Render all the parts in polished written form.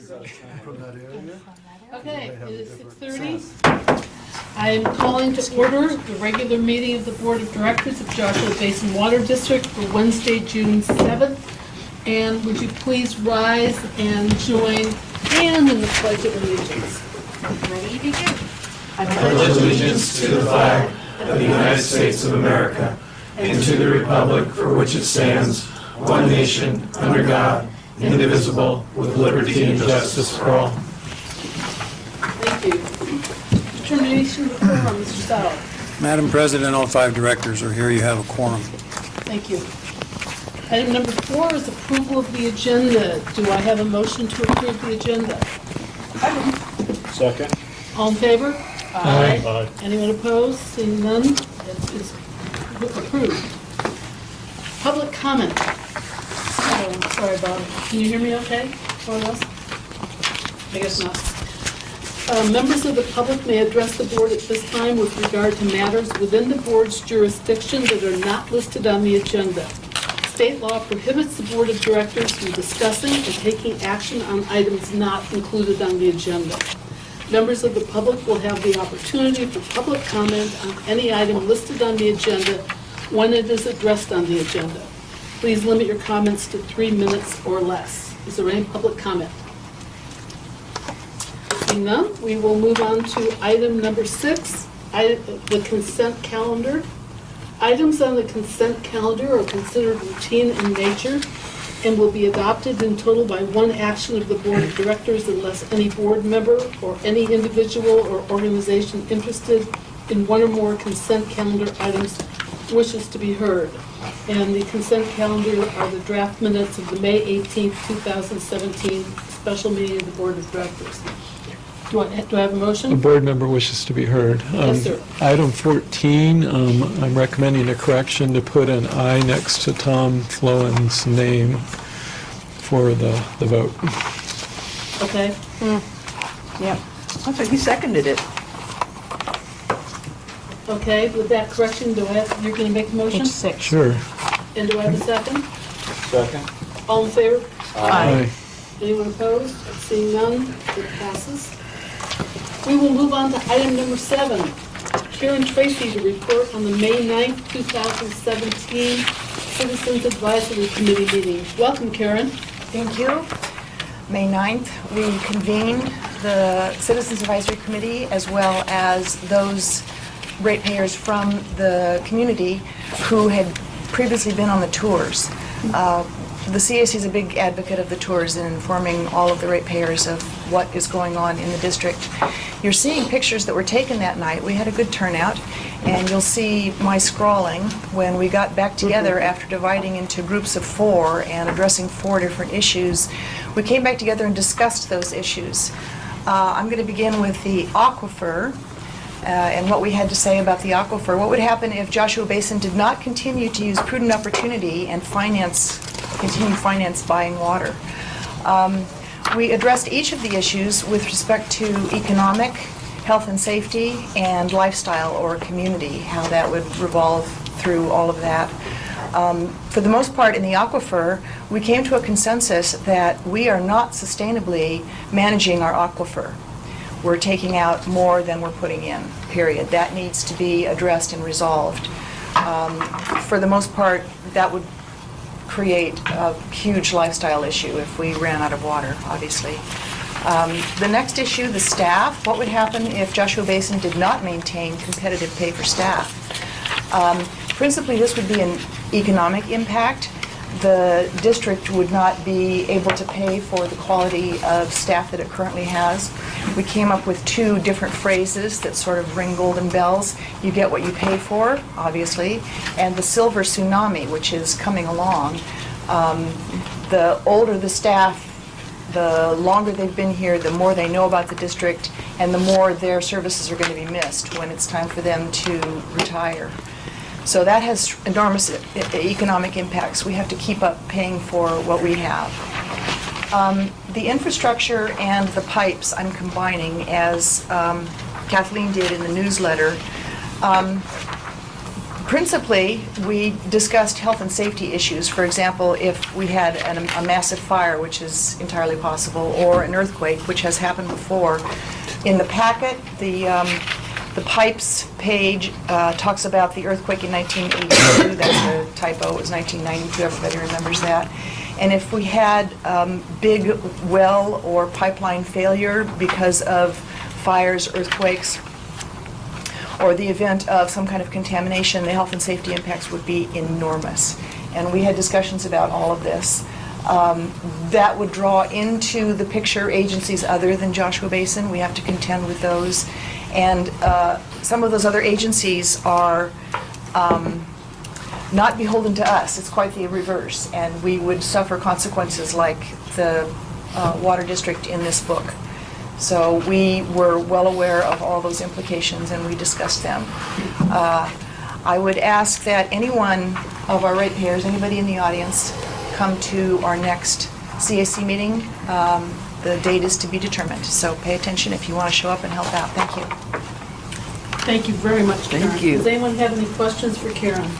From that area? Okay, it is 6:30. I am calling to order the regular meeting of the Board of Directors of Joshua Basin Water District for Wednesday, June 7th. And would you please rise and join Ann in the Pledge of Allegiance? Ready to begin. I pledge allegiance to the flag of the United States of America and to the republic for which it stands, one nation, under God, indivisible, with liberty and justice for all. Thank you. Determination of quorum, Mr. Sauer. Madam President, all 5 directors are here. You have a quorum. Thank you. Item number 4 is approval of the agenda. Do I have a motion to approve the agenda? Second. All in favor? Aye. Aye. Anyone opposed? Seeing none, it is approved. Public comment. Oh, I'm sorry, Bob. Can you hear me okay, more or less? I guess not. Members of the public may address the board at this time with regard to matters within the board's jurisdiction that are not listed on the agenda. State law prohibits the board of directors from discussing and taking action on items not included on the agenda. Members of the public will have the opportunity for public comment on any item listed on the agenda when it is addressed on the agenda. Please limit your comments to 3 minutes or less. Is there any public comment? Seeing none, we will move on to item number 6, the consent calendar. Items on the consent calendar are considered routine in nature and will be adopted in total by one action of the Board of Directors unless any board member or any individual or organization interested in one or more consent calendar items wishes to be heard. And the consent calendar are the draft minutes of the May 18th, 2017 special meeting of the Board of Directors. Do I have a motion? A board member wishes to be heard. Yes, sir. Item 14, I'm recommending a correction to put an I next to Tom Flowen's name for the vote. Okay. Yeah, I thought you seconded it. Okay, with that correction, you're going to make a motion? Page 6. Sure. And do I have a second? Second. All in favor? Aye. Anyone opposed? Seeing none, it passes. We will move on to item number 7. Karen Tracy to report on the May 9th, 2017 Citizens Advisory Committee meeting. Welcome, Karen. Thank you. May 9th, we convened the Citizens Advisory Committee as well as those ratepayers from the community who had previously been on the tours. The CAC is a big advocate of the tours and informing all of the ratepayers of what is going on in the district. You're seeing pictures that were taken that night. We had a good turnout, and you'll see my scrawling when we got back together after dividing into groups of 4 and addressing 4 different issues. We came back together and discussed those issues. I'm going to begin with the aquifer. And what we had to say about the aquifer. What would happen if Joshua Basin did not continue to use prudent opportunity and continue finance buying water? We addressed each of the issues with respect to economic, health and safety, and lifestyle or community, how that would revolve through all of that. For the most part, in the aquifer, we came to a consensus that we are not sustainably managing our aquifer. We're taking out more than we're putting in, period. That needs to be addressed and resolved. For the most part, that would create a huge lifestyle issue if we ran out of water, obviously. The next issue, the staff. What would happen if Joshua Basin did not maintain competitive pay for staff? Principally, this would be an economic impact. The district would not be able to pay for the quality of staff that it currently has. We came up with 2 different phrases that sort of ring golden bells. You get what you pay for, obviously, and the silver tsunami, which is coming along. The older the staff, the longer they've been here, the more they know about the district, and the more their services are going to be missed when it's time for them to retire. So that has enormous economic impacts. We have to keep up paying for what we have. The infrastructure and the pipes I'm combining, as Kathleen did in the newsletter. Principally, we discussed health and safety issues. For example, if we had a massive fire, which is entirely possible, or an earthquake, which has happened before. In the packet, the pipes page talks about the earthquake in 1982. That's a typo. It was 1992. Everybody remembers that. And if we had big well or pipeline failure because of fires, earthquakes, or the event of some kind of contamination, the health and safety impacts would be enormous. And we had discussions about all of this. That would draw into the picture agencies other than Joshua Basin. We have to contend with those. And some of those other agencies are not beholden to us. It's quite the reverse. And we would suffer consequences like the water district in this book. So we were well aware of all those implications, and we discussed them. I would ask that anyone of our ratepayers, anybody in the audience, come to our next CAC meeting. The date is to be determined, so pay attention if you want to show up and help out. Thank you. Thank you very much, Karen. Thank you. Does anyone have any questions for Karen?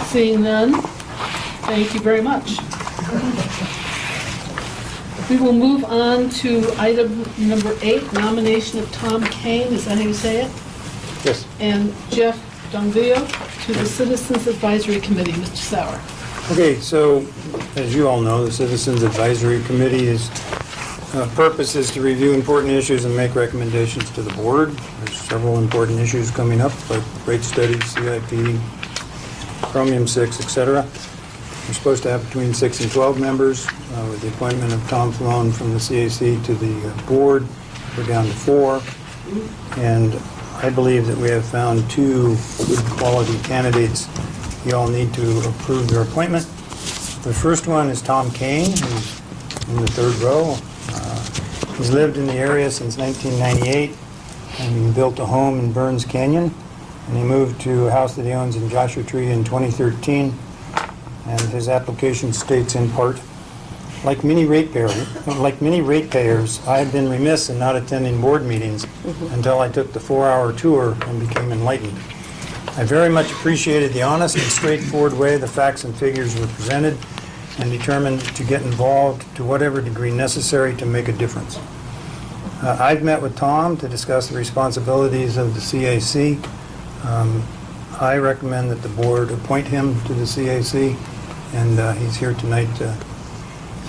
Seeing none, thank you very much. We will move on to item number 8, nomination of Tom Kane, is that how you say it? Yes. And Jeff Donvio to the Citizens Advisory Committee. Mr. Sauer. Okay, so as you all know, the Citizens Advisory Committee's purpose is to review important issues and make recommendations to the board. There's several important issues coming up, like rate studies, CIP, Chromium 6, etc. We're supposed to have between 6 and 12 members. With the appointment of Tom Flown from the CAC to the board, we're down to 4. And I believe that we have found 2 good quality candidates. You all need to approve their appointment. The first one is Tom Kane, who's in the 3rd row. He's lived in the area since 1998, and he built a home in Burns Canyon. And he moved to a house that he owns in Joshua Tree in 2013. And his application states in part, like many ratepayers, I have been remiss in not attending board meetings until I took the 4-hour tour and became enlightened. I very much appreciated the honest and straightforward way the facts and figures were presented, and determined to get involved to whatever degree necessary to make a difference. I've met with Tom to discuss the responsibilities of the CAC. I recommend that the board appoint him to the CAC, and he's here tonight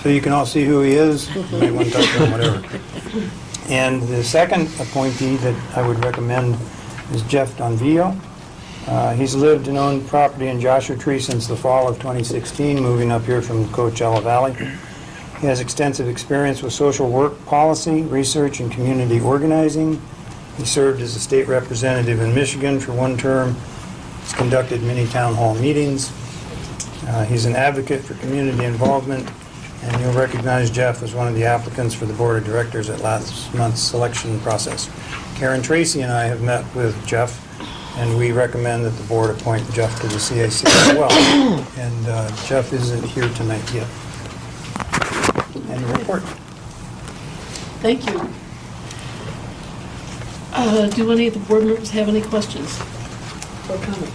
so you can all see who he is. You may want to talk to him, whatever. And the second appointee that I would recommend is Jeff Donvio. He's lived and owned property in Joshua Tree since the fall of 2016, moving up here from Coachella Valley. He has extensive experience with social work policy, research, and community organizing. He served as a state representative in Michigan for 1 term. He's conducted many town hall meetings. He's an advocate for community involvement, and you'll recognize Jeff as one of the applicants for the board of directors at last month's selection process. Karen Tracy and I have met with Jeff, and we recommend that the board appoint Jeff to the CAC as well. And Jeff isn't here tonight yet. And the report. Thank you. Do any of the board members have any questions or comments?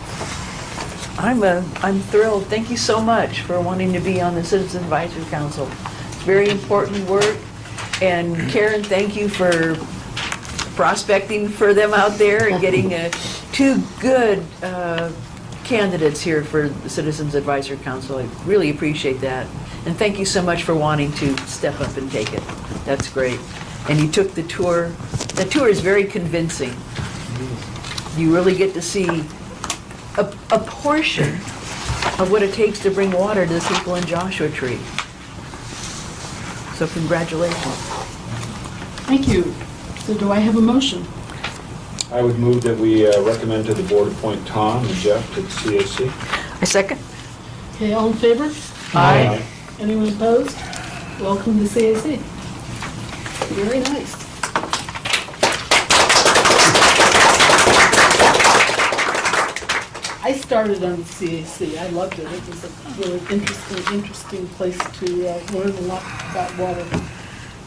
I'm thrilled. Thank you so much for wanting to be on the Citizens Advisory Council. It's very important work. And Karen, thank you for prospecting for them out there and getting 2 good candidates here for the Citizens Advisory Council. I really appreciate that. And thank you so much for wanting to step up and take it. That's great. And you took the tour. The tour is very convincing. You really get to see a portion of what it takes to bring water to the people in Joshua Tree. So congratulations. Thank you. So do I have a motion? I would move that we recommend to the board appoint Tom and Jeff to the CAC. I second. Okay, all in favor? Aye. Anyone opposed? Welcome to CAC. Very nice. I started on the CAC. I loved it. It was a really interesting place to learn a lot about water.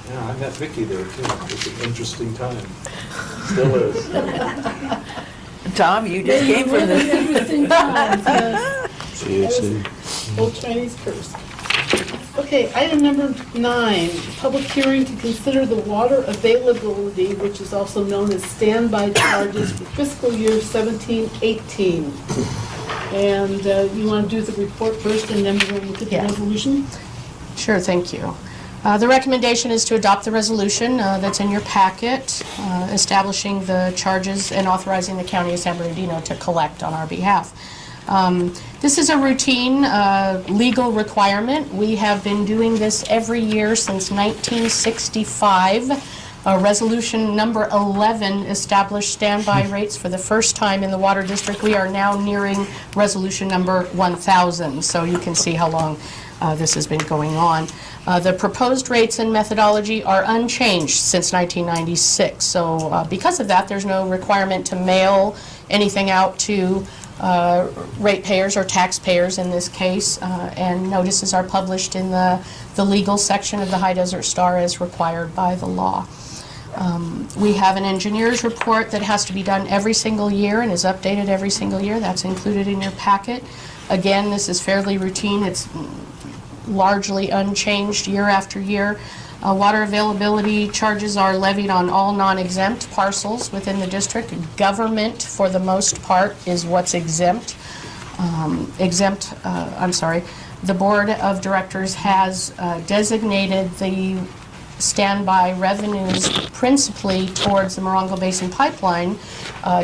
Yeah, I met Vicki there too. It was an interesting time. Still is. Tom, you just came from Really the, interesting times, yes. Old Chinese curse. Okay, item number 9, public hearing to consider the water availability, which is also known as standby charges for fiscal year 17-18. And you want to do the report first, and then we'll look at the Yeah. resolution? Sure, thank you. The recommendation is to adopt the resolution that's in your packet, establishing the charges and authorizing the County of San Bernardino to collect on our behalf. This is a routine legal requirement. We have been doing this every year since 1965. Resolution number 11 established standby rates for the first time in the Water District. We are now nearing resolution number 1000, so you can see how long this has been going on. The proposed rates and methodology are unchanged since 1996, so because of that, there's no requirement to mail anything out to ratepayers or taxpayers in this case, and notices are published in the legal section of the High Desert Star as required by the law. We have an engineer's report that has to be done every single year and is updated every single year. That's included in your packet. Again, this is fairly routine. It's largely unchanged year after year. Water availability charges are levied on all non-exempt parcels within the district. Government, for the most part, is what's exempt. The Board of Directors has designated the standby revenues principally towards the Morongo Basin pipeline,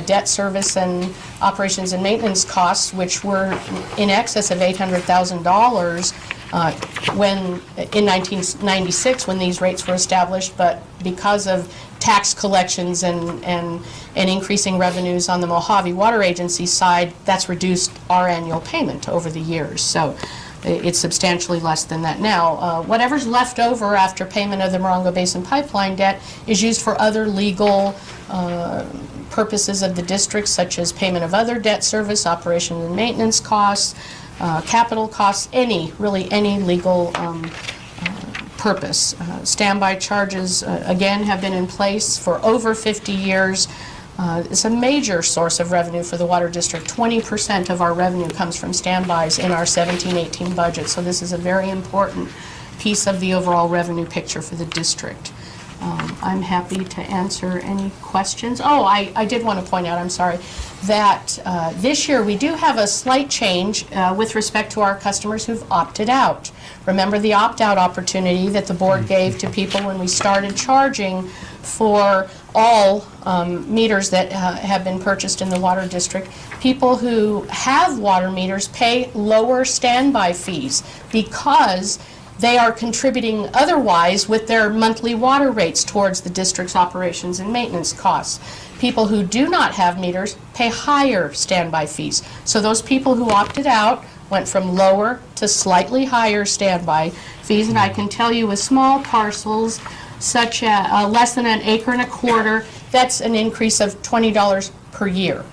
debt service and operations and maintenance costs, which were in excess of $800,000 when in 1996 when these rates were established, but because of tax collections and increasing revenues on the Mojave Water Agency side, that's reduced our annual payment over the years. So it's substantially less than that now. Whatever's left over after payment of the Morongo Basin pipeline debt is used for other legal purposes of the district, such as payment of other debt service, operation and maintenance costs, capital costs, really any legal purpose. Standby charges, again, have been in place for over 50 years. It's a major source of revenue for the Water District. 20% of our revenue comes from standbys in our 17-18 budget, so this is a very important piece of the overall revenue picture for the district. I'm happy to answer any questions. Oh, I did want to point out, I'm sorry, that this year we do have a slight change with respect to our customers who've opted out. Remember the opt-out opportunity that the board gave to people when we started charging for all meters that have been purchased in the Water District. People who have water meters pay lower standby fees because they are contributing otherwise with their monthly water rates towards the district's operations and maintenance costs. People who do not have meters pay higher standby fees. So those people who opted out went from lower to slightly higher standby fees, and I can tell you with small parcels, such as less than an acre and a quarter, that's an increase of $20 per year.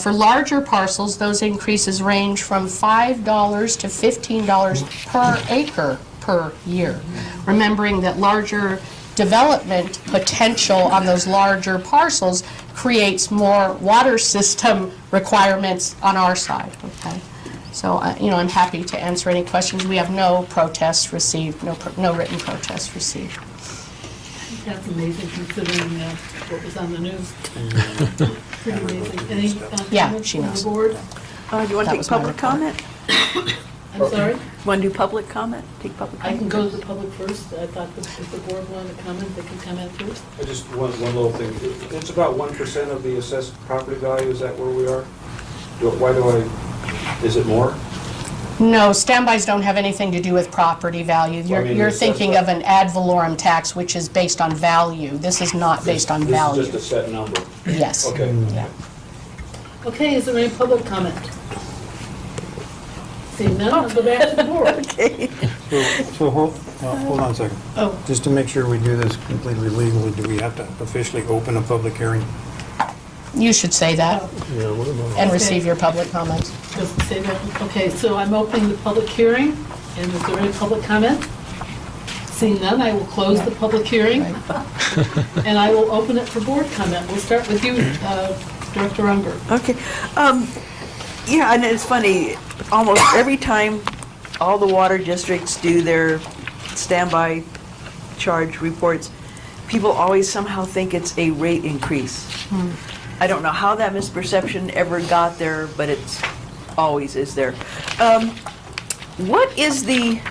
For larger parcels, those increases range from $5 to $15 per acre per year. Remembering that larger development potential on those larger parcels creates more water system requirements on our side, okay? So, I'm happy to answer any questions. We have no protests received, no written protests received. That's amazing considering what was on the news. Pretty amazing. Any Yeah, comments she from knows. the board? do you want That to was take my public report. comment? I'm sorry? Want to do public comment? Take public I comment? can go to the public first. I thought that if the board wanted to comment, they can comment first. I just, one little thing, it's about 1% of the assessed property value, is that where we are? Is it more? No, standbys don't have anything to do with property value. You're thinking of an ad valorem tax, which is based on value. This is not based on value. This is just a set number? Yes. Okay. Yeah. Okay, is there any public comment? Seeing none, I'll go back to the board. Okay. So hold on a second. Oh, Just to make sure we do this completely legally, do we have to officially open a public hearing? You should say that and receive your public comments. doesn't say that. Okay, so I'm opening the public hearing, and is there any public comment? Seeing none, I will close the public hearing, and I will open it for board comment. We'll start with you, Director Unger. Okay. Yeah, and it's funny, almost every time all the water districts do their standby charge reports, people always somehow think it's a rate increase. I don't know how that misperception ever got there, but it's always is there. What is the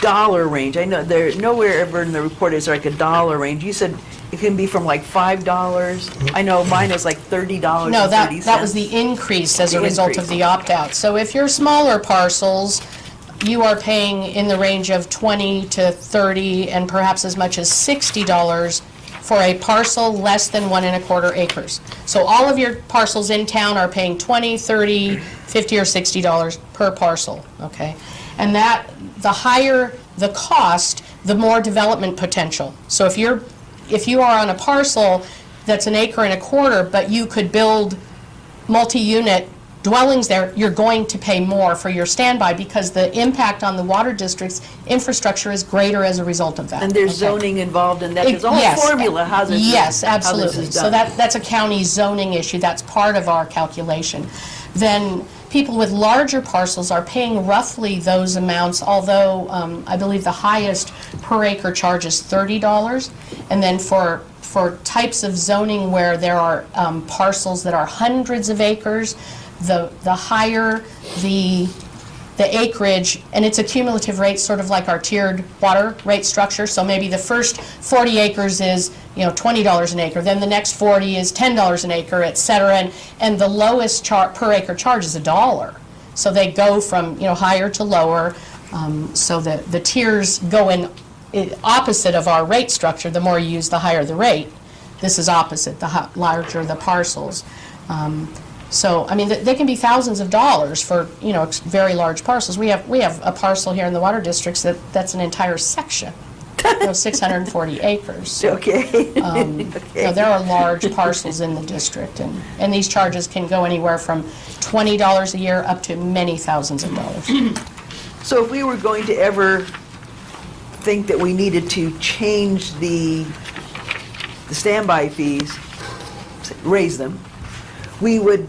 dollar range? I know there, nowhere ever in the report is there like a dollar range. You said it can be from like $5. I know mine is like $30. No, that was the increase as a The result of increase. the opt-out. So if you're smaller parcels, you are paying in the range of $20 to $30 and perhaps as much as $60 for a parcel less than 1 1/4 acres. So all of your parcels in town are paying $20, $30, $50, or $60 per parcel, okay? And that, the higher the cost, the more development potential. So if you are on a parcel that's 1 1/4 acres, but you could build multi-unit dwellings there, you're going to pay more for your standby because the impact on the water district's infrastructure is greater as a result of that. And there's okay? zoning involved in that. There's a whole Yes. formula how this Yes, how this absolutely. is So done. that's a county zoning issue, that's part of our calculation. Then people with larger parcels are paying roughly those amounts, although I believe the highest per acre charge is $30. And then for types of zoning where there are parcels that are hundreds of acres, the higher the acreage, and it's a cumulative rate, sort of like our tiered water rate structure. So maybe the first 40 acres is, $20 an acre, then the next 40 is $10 an acre, et cetera, and the lowest per acre charge is $1. So they go from, higher to lower, so the tiers go in opposite of our rate structure. The more you use, the higher the rate. This is opposite, the larger the parcels. So, I mean, they can be thousands of dollars for, very large parcels. We have a parcel here in the water districts that's an entire section, 640 acres. So, Okay. there are large parcels in the district, and these charges can go anywhere from $20 a year up to many thousands of dollars. So if we were going to ever think that we needed to change the standby fees, raise them, we would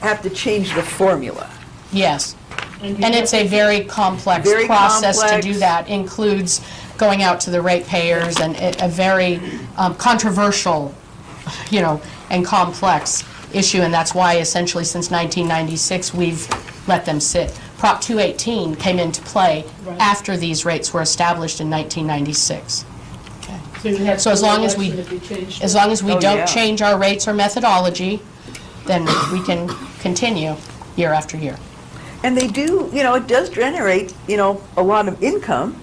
have to change the formula. Yes. And it's a very complex Very process to complex. do that. Includes going out to the ratepayers and a very controversial, and complex issue, and that's why essentially since 1996 we've let them sit. Prop 218 came into play Right. after these rates were established in 1996. Okay. So as long as we Oh, don't yeah. change our rates or methodology, then we can continue year after year. And they do, it does generate, a lot of income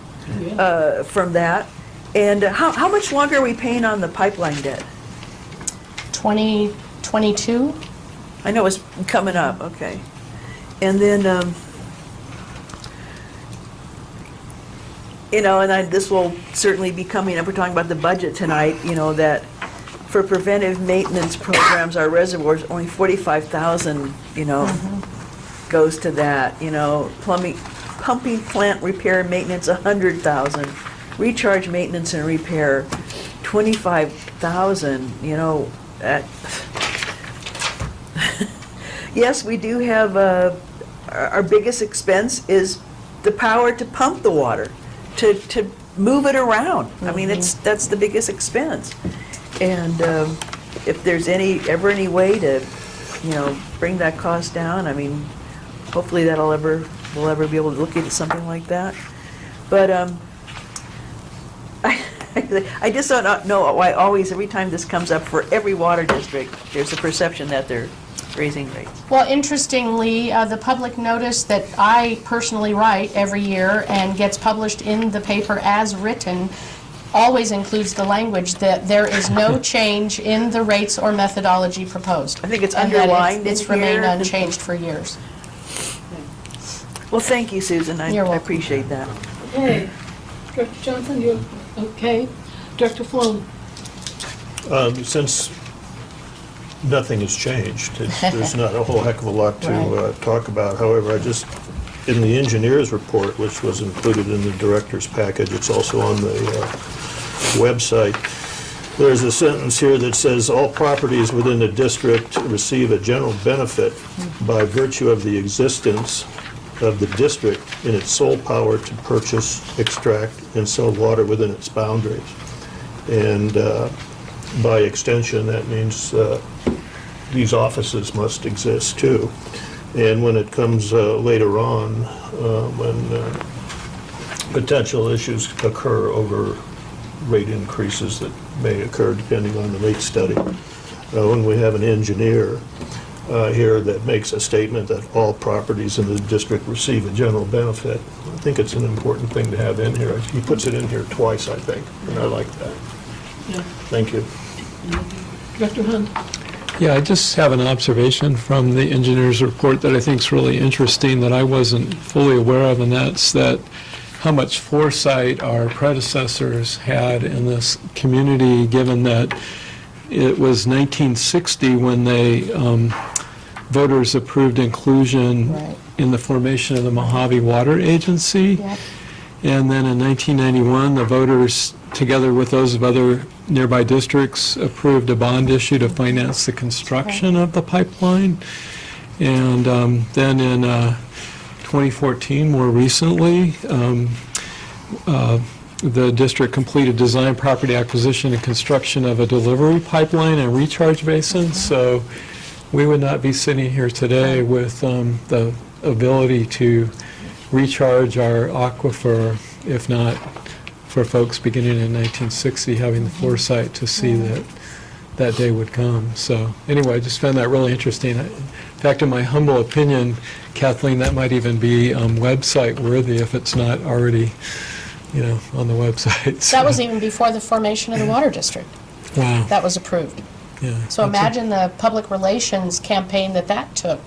from that. And how much longer are we paying on the pipeline debt? 2022? I know it's coming up, okay. And then, this will certainly be coming up, we're talking about the budget tonight, that for preventive maintenance programs, our reservoirs, only 45,000, goes to that, pumping plant repair and maintenance, 100,000, recharge maintenance and repair, 25,000, that. Yes, we do have, our biggest expense is the power to pump the water, to move it around. I mean, that's the biggest expense. And if there's ever any way to, bring that cost down, I mean, hopefully we'll ever be able to look into something like that. But I just don't know why always, every time this comes up for every water district, there's a perception that they're raising rates. Well, interestingly, the public notice that I personally write every year and gets published in the paper as written always includes the language that there is no change in the rates or methodology proposed. I think it's And that underlined it's in remained here. unchanged for years. Well, thank you, Susan, I You're welcome. appreciate that. Okay. Director Johnson, you okay? Director Flum? Since nothing has changed, there's not a whole heck of a lot to talk about. However, in the engineer's report, which was included in the director's package, it's also on the website, There's a sentence here that says, "All properties within the district receive a general benefit by virtue of the existence of the district in its sole power to purchase, extract, and sell water within its boundaries." And by extension, that means these offices must exist too. And when it comes later on, when potential issues occur over rate increases that may occur depending on the rate study, when we have an engineer here that makes a statement that all properties in the district receive a general benefit, I think it's an important thing to have in here. He puts it in here twice, I think, and I like that. Yeah. Thank you. Director Hunt? Yeah, I just have an observation from the engineer's report that I think is really interesting that I wasn't fully aware of, and that's that how much foresight our predecessors had in this community, given that it was 1960 when they, voters approved inclusion Right. in the formation of the Mojave Water Agency. Yep. And then in 1991, the voters, together with those of other nearby districts, approved a bond issue to finance the construction of the pipeline. And then in 2014, more recently, the district completed design, property acquisition, and construction of a delivery pipeline and recharge basin. So we would not be sitting here today with the ability to recharge our aquifer if not for folks beginning in 1960 having the foresight to see that that day would come. So anyway, I just found that really interesting. In fact, in my humble opinion, Kathleen, that might even be website worthy if it's not already, on the website. So, That was even before the formation of the water district. wow. That was approved. Yeah. So imagine the public relations campaign that took.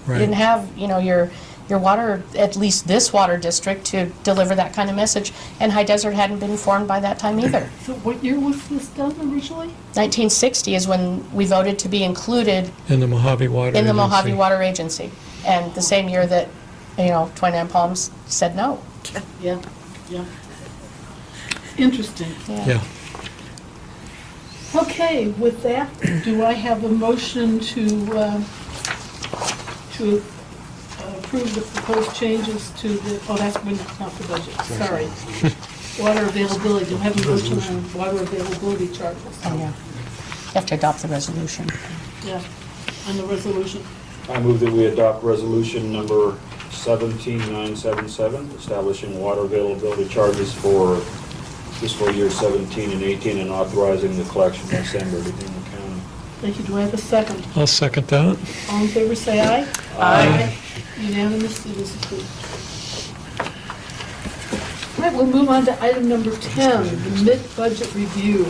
You Right. didn't have, your water, at least this water district, to deliver that kind of message, and High Desert hadn't been formed by that time either. So what year was this done originally? 1960 is when we voted to be included In the Mojave Water in the Mojave Agency. Water Agency, and the same year that, 29 Palms said no. Yeah, yeah. Interesting. Yeah. Okay, with that, do I have a motion to approve the proposed changes to the, that's not the budget, sorry. Water availability, do I have a motion on water availability charges? Oh, yeah. You have to adopt the resolution. Yeah, on the resolution. I move that we adopt resolution number 17977, establishing water availability charges for fiscal year 17 and 18 and authorizing the collection by San Bernardino County. Thank you, do I have a second? I'll second that. All in favor, say aye. Aye. Unanimous, it is approved. All right, we'll move on to item number 10, the mid-budget review.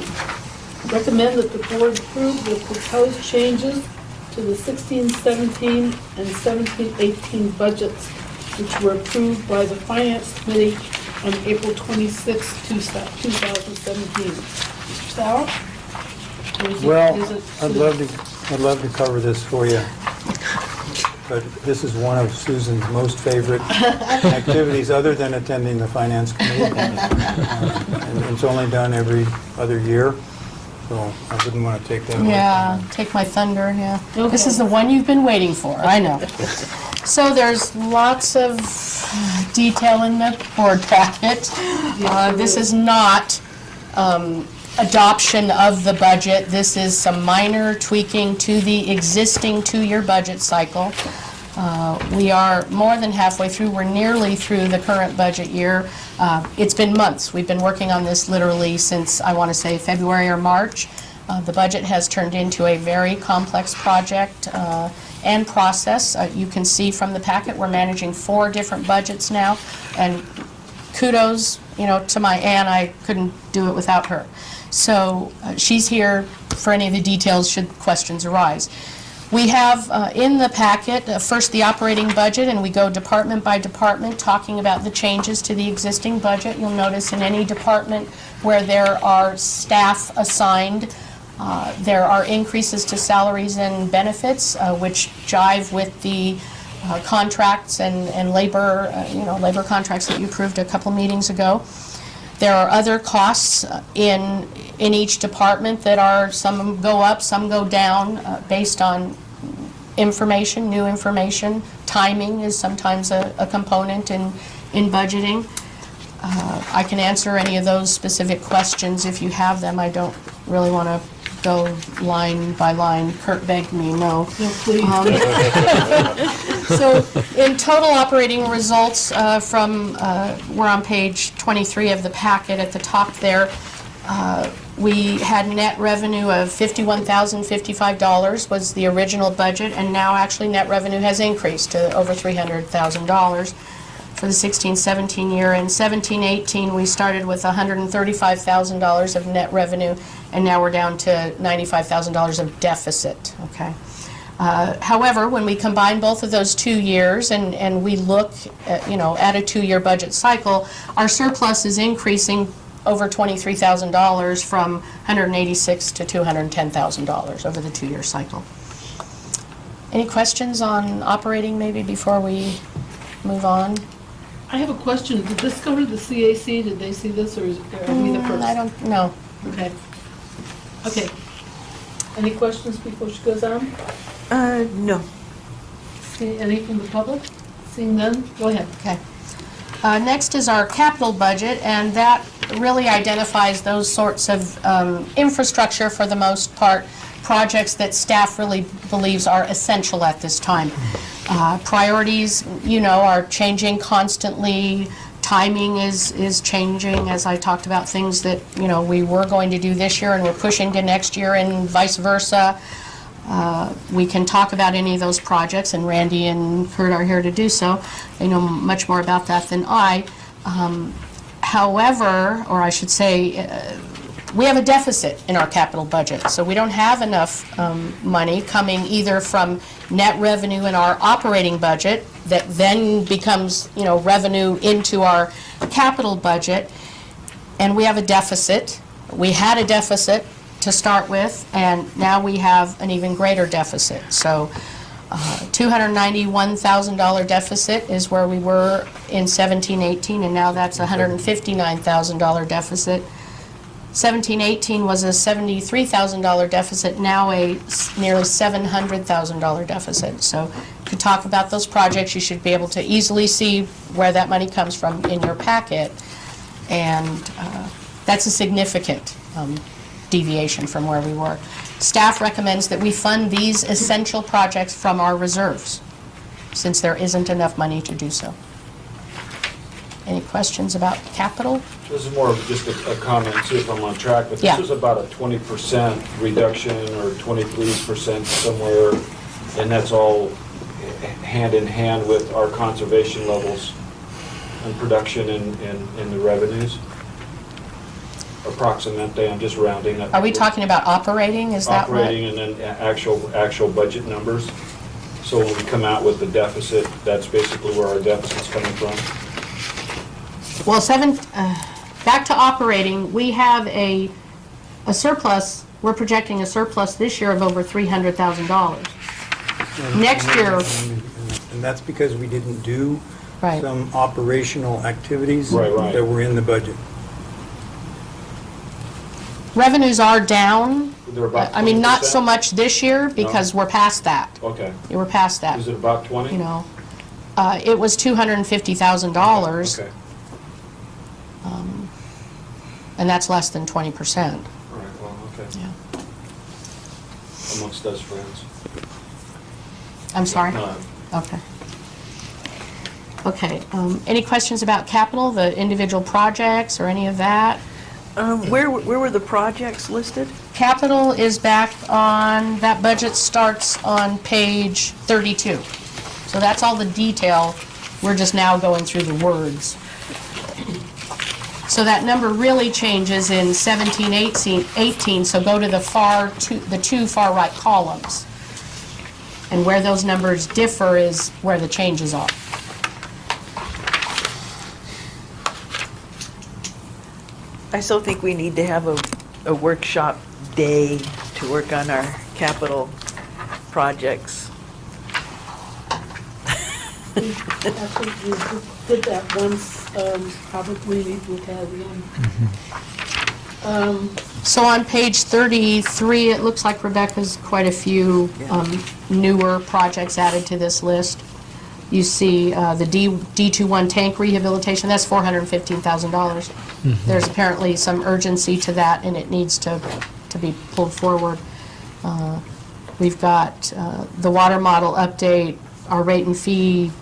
Recommend that the board approve the proposed changes to the 16-17 and 17-18 budgets, which were approved by the Finance Committee on April 26, 2017. Mr. Sauer? Or is it- Well, is it- I'd love to cover this for you, but this is one of Susan's most favorite activities, other than attending the Finance Committee. And it's only done every other year, so I wouldn't want to take that away. Yeah, take my thunder, yeah. This Okay. is the one you've been waiting for, I know. So there's lots of detail in the board packet. This is not adoption of the budget. This is some minor tweaking to the existing two-year budget cycle. We are more than halfway through. We're nearly through the current budget year. It's been months. We've been working on this literally since, I want to say, February or March. The budget has turned into a very complex project and process. You can see from the packet, we're managing 4 different budgets now, and kudos, to my Ann. I couldn't do it without her. So she's here for any of the details should questions arise. We have in the packet, first the operating budget, and we go department by department talking about the changes to the existing budget. You'll notice in any department where there are staff assigned, there are increases to salaries and benefits, which jive with the contracts and labor, labor contracts that you approved a couple meetings ago. There are other costs in each department that are, some go up, some go down, based on information, new information. Timing is sometimes a component in budgeting. I can answer any of those specific questions if you have them. I don't really want to go line by line. Kurt begged me, no. No, please. So in total operating results we're on page 23 of the packet at the top there. We had net revenue of $51,055 was the original budget, and now actually net revenue has increased to over $300,000 for the 16-17 year. In 17-18, we started with $135,000 of net revenue, and now we're down to $95,000 of deficit, okay? However, when we combine both of those 2 years and we look at, at a 2-year budget cycle, our surplus is increasing over $23,000 from $186,000 to $210,000 over the 2-year cycle. Any questions on operating maybe before we move on? I have a question. Did this go to the CAC? Did they see this, or are we the first? I don't know. Okay. Okay. Any questions before she goes on? No. See any from the public? Seeing none, go ahead. Okay. Next is our capital budget, and that really identifies those sorts of infrastructure, for the most part, projects that staff really believes are essential at this time. Priorities, are changing constantly. Timing is changing, as I talked about, things that, we were going to do this year and we're pushing to next year and vice versa. We can talk about any of those projects, and Randy and Kurt are here to do so. They know much more about that than I. However, or I should say, we have a deficit in our capital budget, so we don't have enough money coming either from net revenue in our operating budget that then becomes, revenue into our capital budget, and we have a deficit. We had a deficit to start with, and now we have an even greater deficit. So $291,000 deficit is where we were in 17-18, and now that's a $159,000 deficit. 17-18 was a $73,000 deficit, now a nearly $700,000 deficit. So you could talk about those projects. You should be able to easily see where that money comes from in your packet, and that's a significant deviation from where we were. Staff recommends that we fund these essential projects from our reserves, since there isn't enough money to do so. Any questions about capital? This is more of just a comment, see if I'm on track, but Yeah. this was about a 20% reduction or 23% somewhere, and that's all hand in hand with our conservation levels and production and the revenues. Approximately, I'm just rounding up. Are we talking about operating? Is that what? Operating and then actual budget numbers. So when we come out with the deficit, that's basically where our deficit's coming from. Well, back to operating, we have a surplus, we're projecting a surplus this year of over $300,000. Next year, And that's because we didn't do Right. some operational activities Right. that were in the budget. revenues are down. They're about 20%? I mean, not so much this year, because we're past that. Okay. We're past that, Is it about 20? It was $250,000, Okay. and that's less than 20%. All right, well, okay. Yeah. Amongst us friends. I'm sorry? No, Okay. Okay, any questions about capital, the individual projects, or any of that? Where were the projects listed? Capital is back on, that budget starts on page 32. So that's all the detail. We're just now going through the words. So that number really changes in 17, 18, so go to the two far right columns. And where those numbers differ is where the changes are. I still think we need to have a workshop day to work on our capital projects. After we did that once, probably need to look at it again. So on page 33, it looks like Rebecca's quite a few newer projects added to this list. You see the D21 tank rehabilitation, that's $415,000. There's apparently some urgency to that, and it needs to be pulled forward. We've got the water model update, our rate and fee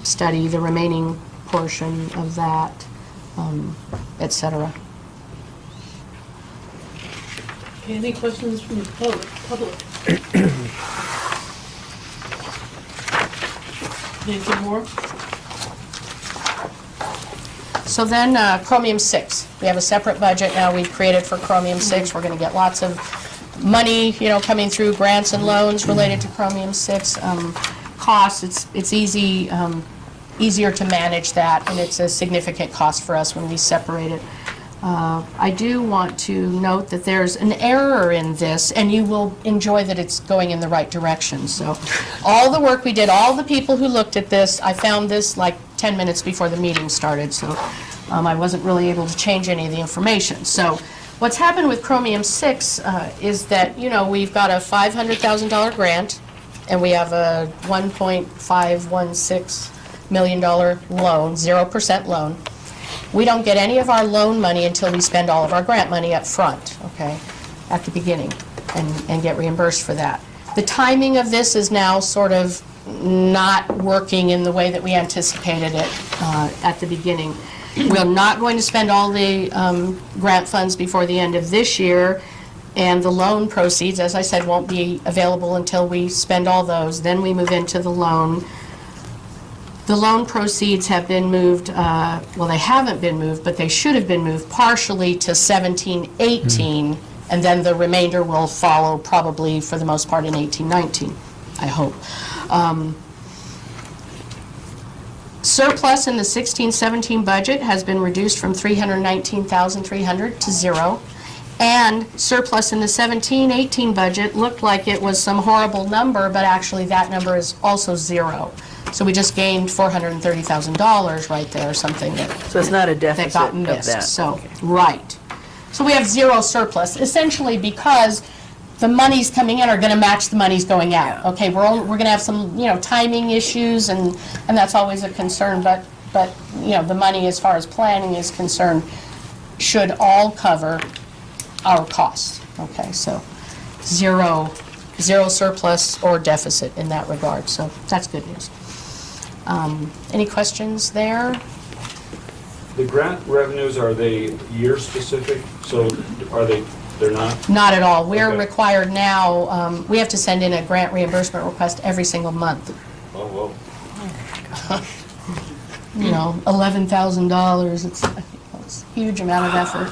study, the remaining portion of that, et cetera. Okay, any questions from the public? Anything more? So then, Chromium 6. We have a separate budget now we've created for Chromium 6. We're going to get lots of money, coming through grants and loans related to Chromium 6. Costs, it's easier to manage that, and it's a significant cost for us when we separate it. I do want to note that there's an error in this, and you will enjoy that it's going in the right direction. So all the work we did, all the people who looked at this, I found this like 10 minutes before the meeting started, so I wasn't really able to change any of the information. So what's happened with Chromium 6 is that, we've got a $500,000 grant, and we have a $1.516 million loan, 0% loan. We don't get any of our loan money until we spend all of our grant money up front, okay, at the beginning, and get reimbursed for that. The timing of this is now sort of not working in the way that we anticipated it at the beginning. We're not going to spend all the grant funds before the end of this year, and the loan proceeds, as I said, won't be available until we spend all those. Then we move into the loan. The loan proceeds have been moved, well, they haven't been moved, but they should have been moved partially to 17-18, and then the remainder will follow probably for the most part in 18-19, I hope. Surplus in the 16-17 budget has been reduced from $319,300 to 0. And surplus in the 17-18 budget looked like it was some horrible number, but actually that number is also 0. So we just gained $430,000 right there, or something So it's not a that deficit got of missed. that. So, right. So we have 0 surplus, essentially because the monies coming in are going to match the monies going out. Okay, we're going to have some, timing issues, and that's always a concern, but the money, as far as planning is concerned, should all cover our costs. Okay, so zero surplus or deficit in that regard, so that's good news. Any questions there? The grant revenues, are they year-specific? So they're not? Not at all. We're Okay. required now, we have to send in a grant reimbursement request every single month. Oh, well. $11,000, it's a huge amount of effort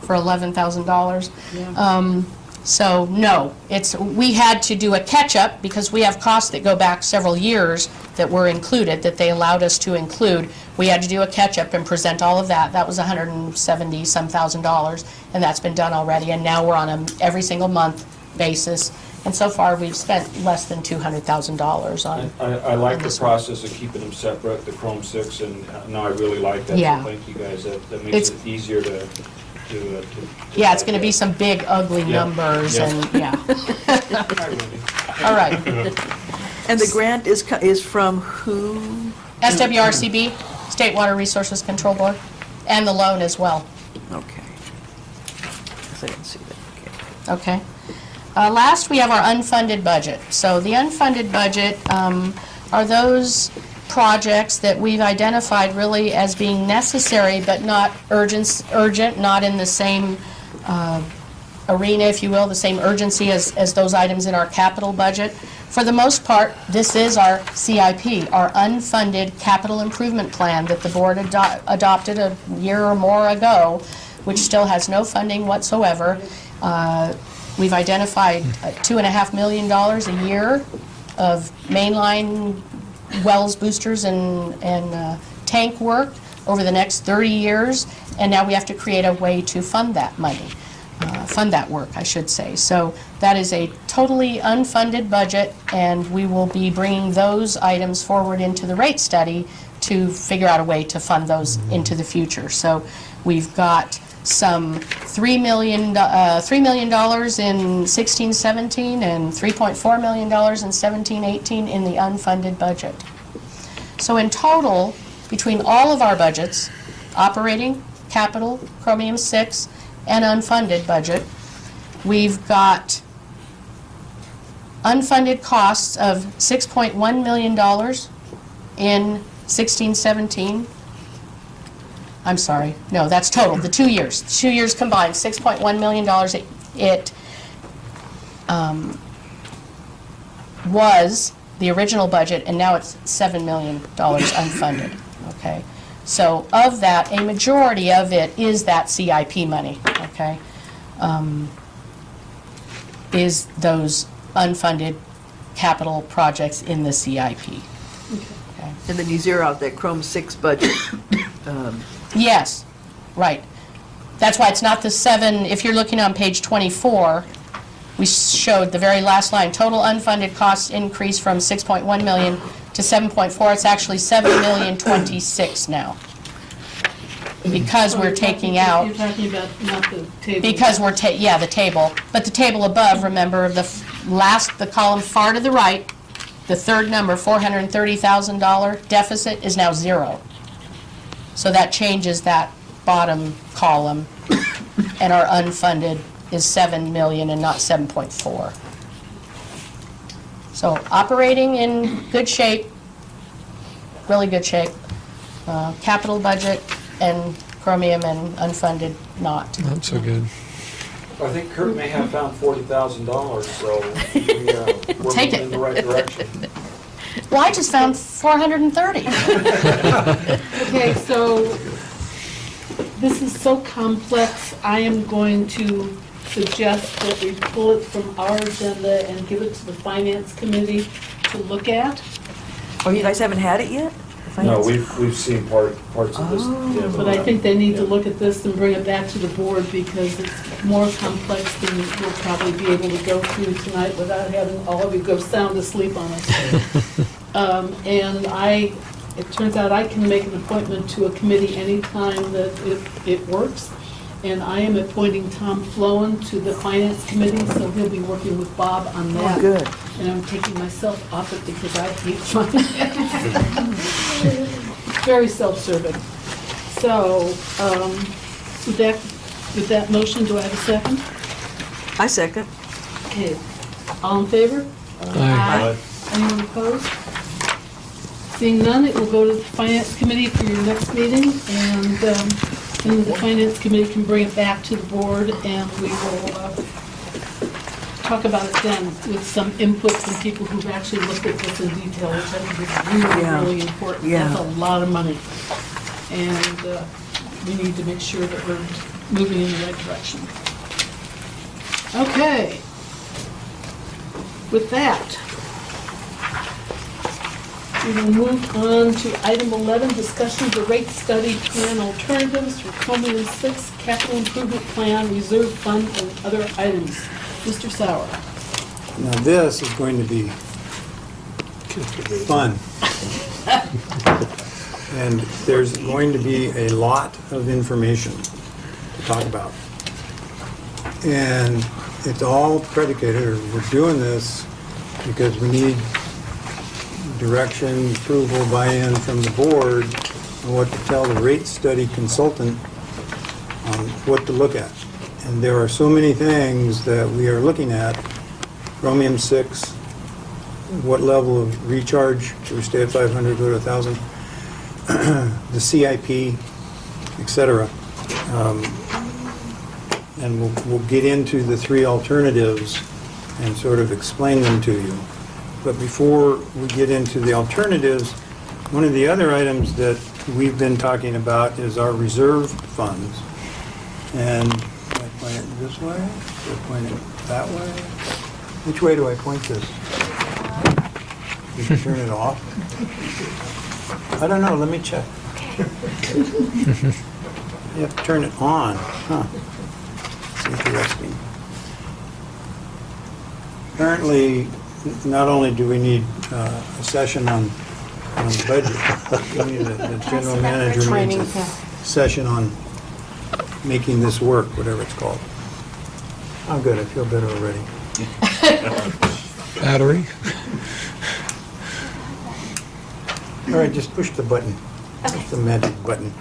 for $11,000. So, no, we had to do a catch-up because we have costs that go back several years that were included, that they allowed us to include. We had to do a catch-up and present all of that. That was $170-some thousand, and that's been done already. And now we're on a every single month basis. And so far, we've spent less than $200,000 on. I like the process of keeping them separate, the Chrome 6, and no, I really like that. Yeah. So thank you guys. That makes it easier to Yeah, it's going to be some big, ugly Yeah. numbers, Yeah. and, yeah. Hi, Wendy. All right. And the grant is from who? SWRCB, State Water Resources Control Board, and the loan as well. Okay. I didn't see that, okay. Okay. Last, we have our unfunded budget. So the unfunded budget are those projects that we've identified really as being necessary but not urgent, not in the same arena, if you will, the same urgency as those items in our capital budget. For the most part, this is our CIP, our unfunded capital improvement plan that the board adopted a year or more ago, which still has no funding whatsoever. We've identified $2.5 million a year of mainline wells, boosters, and tank work over the next 30 years, and now we have to create a way to fund that money. fund that work, I should say. So that is a totally unfunded budget, and we will be bringing those items forward into the rate study to figure out a way to fund those into the future. So we've got some $3 million in 16-17 and $3.4 million in 17-18 in the unfunded budget. So in total, between all of our budgets, operating, capital, Chromium 6, and unfunded budget, we've got unfunded costs of $6.1 million in 16-17. I'm sorry, no, that's total, the 2 years. 2 years combined, $6.1 million. It was the original budget, and now it's $7 million unfunded, okay? So of that, a majority of it is that CIP money, okay? Is those unfunded capital projects in the CIP. Okay. And then you zero out that Chrome 6 budget. Yes, right. That's why it's not the 7, if you're looking on page 24, we showed the very last line, total unfunded costs increased from 6.1 million to 7.4. It's actually 7,026,000 now. Because we're taking out, You're talking about not the table. because we're, the table. But the table above, remember, the column far to the right, the third number, $430,000 deficit is now 0. So that changes that bottom column, and our unfunded is 7 million and not 7.4. So operating in good shape, really good shape. Capital budget and Chromium and unfunded not. Not so good. I think Kurt may have found $40,000, so we're Take moving in the right direction. Well, I just found 430. Okay, so this is so complex, I am going to suggest that we pull it from our agenda and give it to the Finance Committee to look at. Oh, you guys haven't had it yet? No, we've seen parts of this. yeah, But I think they need to look at this and bring it back to the board because it's more complex than we'll probably be able to go through tonight without having all of you go sound asleep on us. And it turns out I can make an appointment to a committee anytime that it works. And I am appointing Tom Flowen to the Finance Committee, so he'll be working with Bob on that. Oh, good. And I'm taking myself off it because I hate finance. Very self-serving. So, with that motion, do I have a second? I second. Okay. All in favor? Aye. Anyone opposed? Seeing none, it will go to the Finance Committee for your next meeting, and then the Finance Committee can bring it back to the board, and we will talk about it then with some input from people who've actually looked at this in detail, which I think is really, Yeah. really important. Yeah. That's a lot of money. And we need to make sure that we're moving in the right direction. Okay. With that, we will move on to item 11, discussion of the rate study plan alternatives for Chromium 6 capital improvement plan, reserve fund, and other items. Mr. Sauer. Now, this is going to be fun. And there's going to be a lot of information to talk about. And it's all predicated, or we're doing this because we need direction, approval, buy-in from the board on what to tell the rate study consultant on what to look at. And there are so many things that we are looking at. Chromium 6, what level of recharge, should we stay at 500, go to 1,000? The CIP, et cetera. And we'll get into the three alternatives and sort of explain them to you. But before we get into the alternatives, one of the other items that we've been talking about is our reserve funds. And do I point it this way? Do I point it that way? Which way do I point this? You can turn it off? I don't know, let me check. You have to turn it on, huh? See if interesting. Currently, not only do we need a session on the budget, we need the general manager Training, needs a yeah. session on making this work, whatever it's called. I'm good, I feel better already. Battery? All right, just push the button. Push the magic button.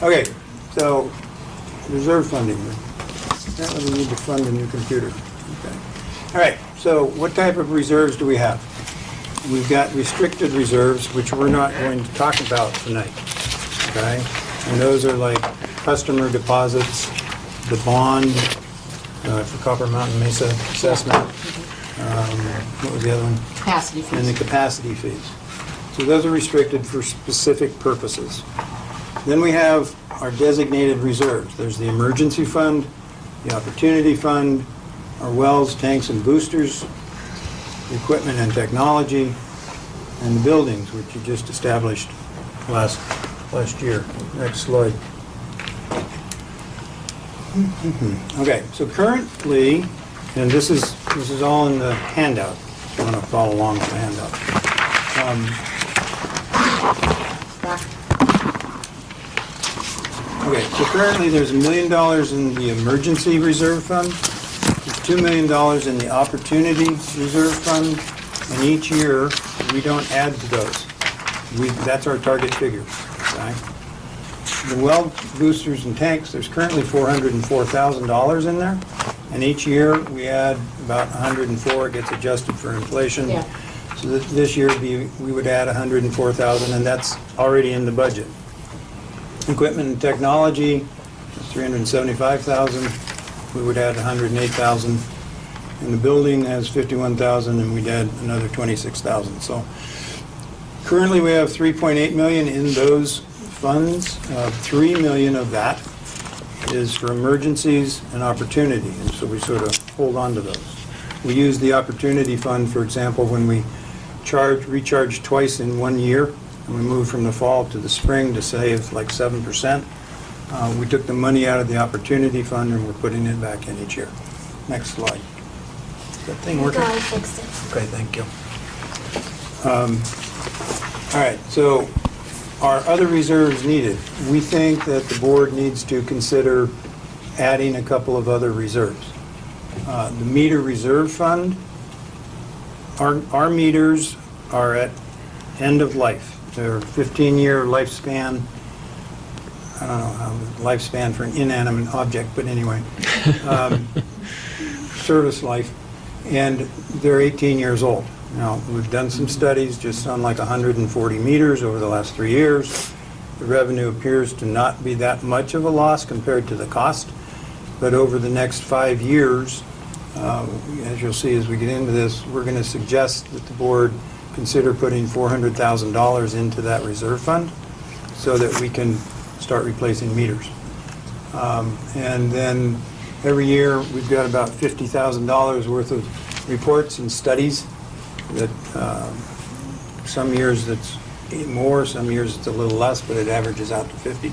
Okay, so reserve funding. Apparently we need to fund a new computer. Okay. All right, so what type of reserves do we have? We've got restricted reserves, which we're not going to talk about tonight. Okay? And those are like customer deposits, the bond for Copper Mountain Mesa assessment. What was the other one? Capacity And the fees. capacity fees. So those are restricted for specific purposes. Then we have our designated reserves. There's the emergency fund, the opportunity fund, our wells, tanks, and boosters, equipment and technology, and the buildings, which you just established last year. Next slide. Okay, so currently, and this is all in the handout, if you want to follow along with the handout. Okay, so currently there's $1 million in the emergency reserve fund, there's $2 million in the opportunity reserve fund, and each year, we don't add to those. That's our target figure, okay? The well boosters and tanks, there's currently $404,000 in there, and each year, we add about 104, it gets adjusted for inflation. Yeah. So this year, we would add 104,000, and that's already in the budget. Equipment and technology, $375,000, we would add 108,000. And the building has 51,000, and we'd add another 26,000. So currently, we have 3.8 million in those funds. 3 million of that is for emergencies and opportunity, and so we sort of hold on to those. We use the opportunity fund, for example, when we recharge twice in 1 year, and we moved from the fall to the spring to save like 7%. We took the money out of the opportunity fund and we're putting it back in each year. Next slide. Is that thing working? I fixed it. Okay, thank you. All right, so our other reserves needed. We think that the board needs to consider adding a couple of other reserves. The meter reserve fund, our meters are at end of life. They're 15-year lifespan. I don't know how lifespan for an inanimate object, but anyway. Service life. And they're 18 years old. Now, we've done some studies just on like 140 meters over the last 3 years. The revenue appears to not be that much of a loss compared to the cost. But over the next 5 years, as you'll see as we get into this, we're going to suggest that the board consider putting $400,000 into that reserve fund so that we can start replacing meters. And then every year, we've got about $50,000 worth of reports and studies that some years it's more, some years it's a little less, but it averages out to 50.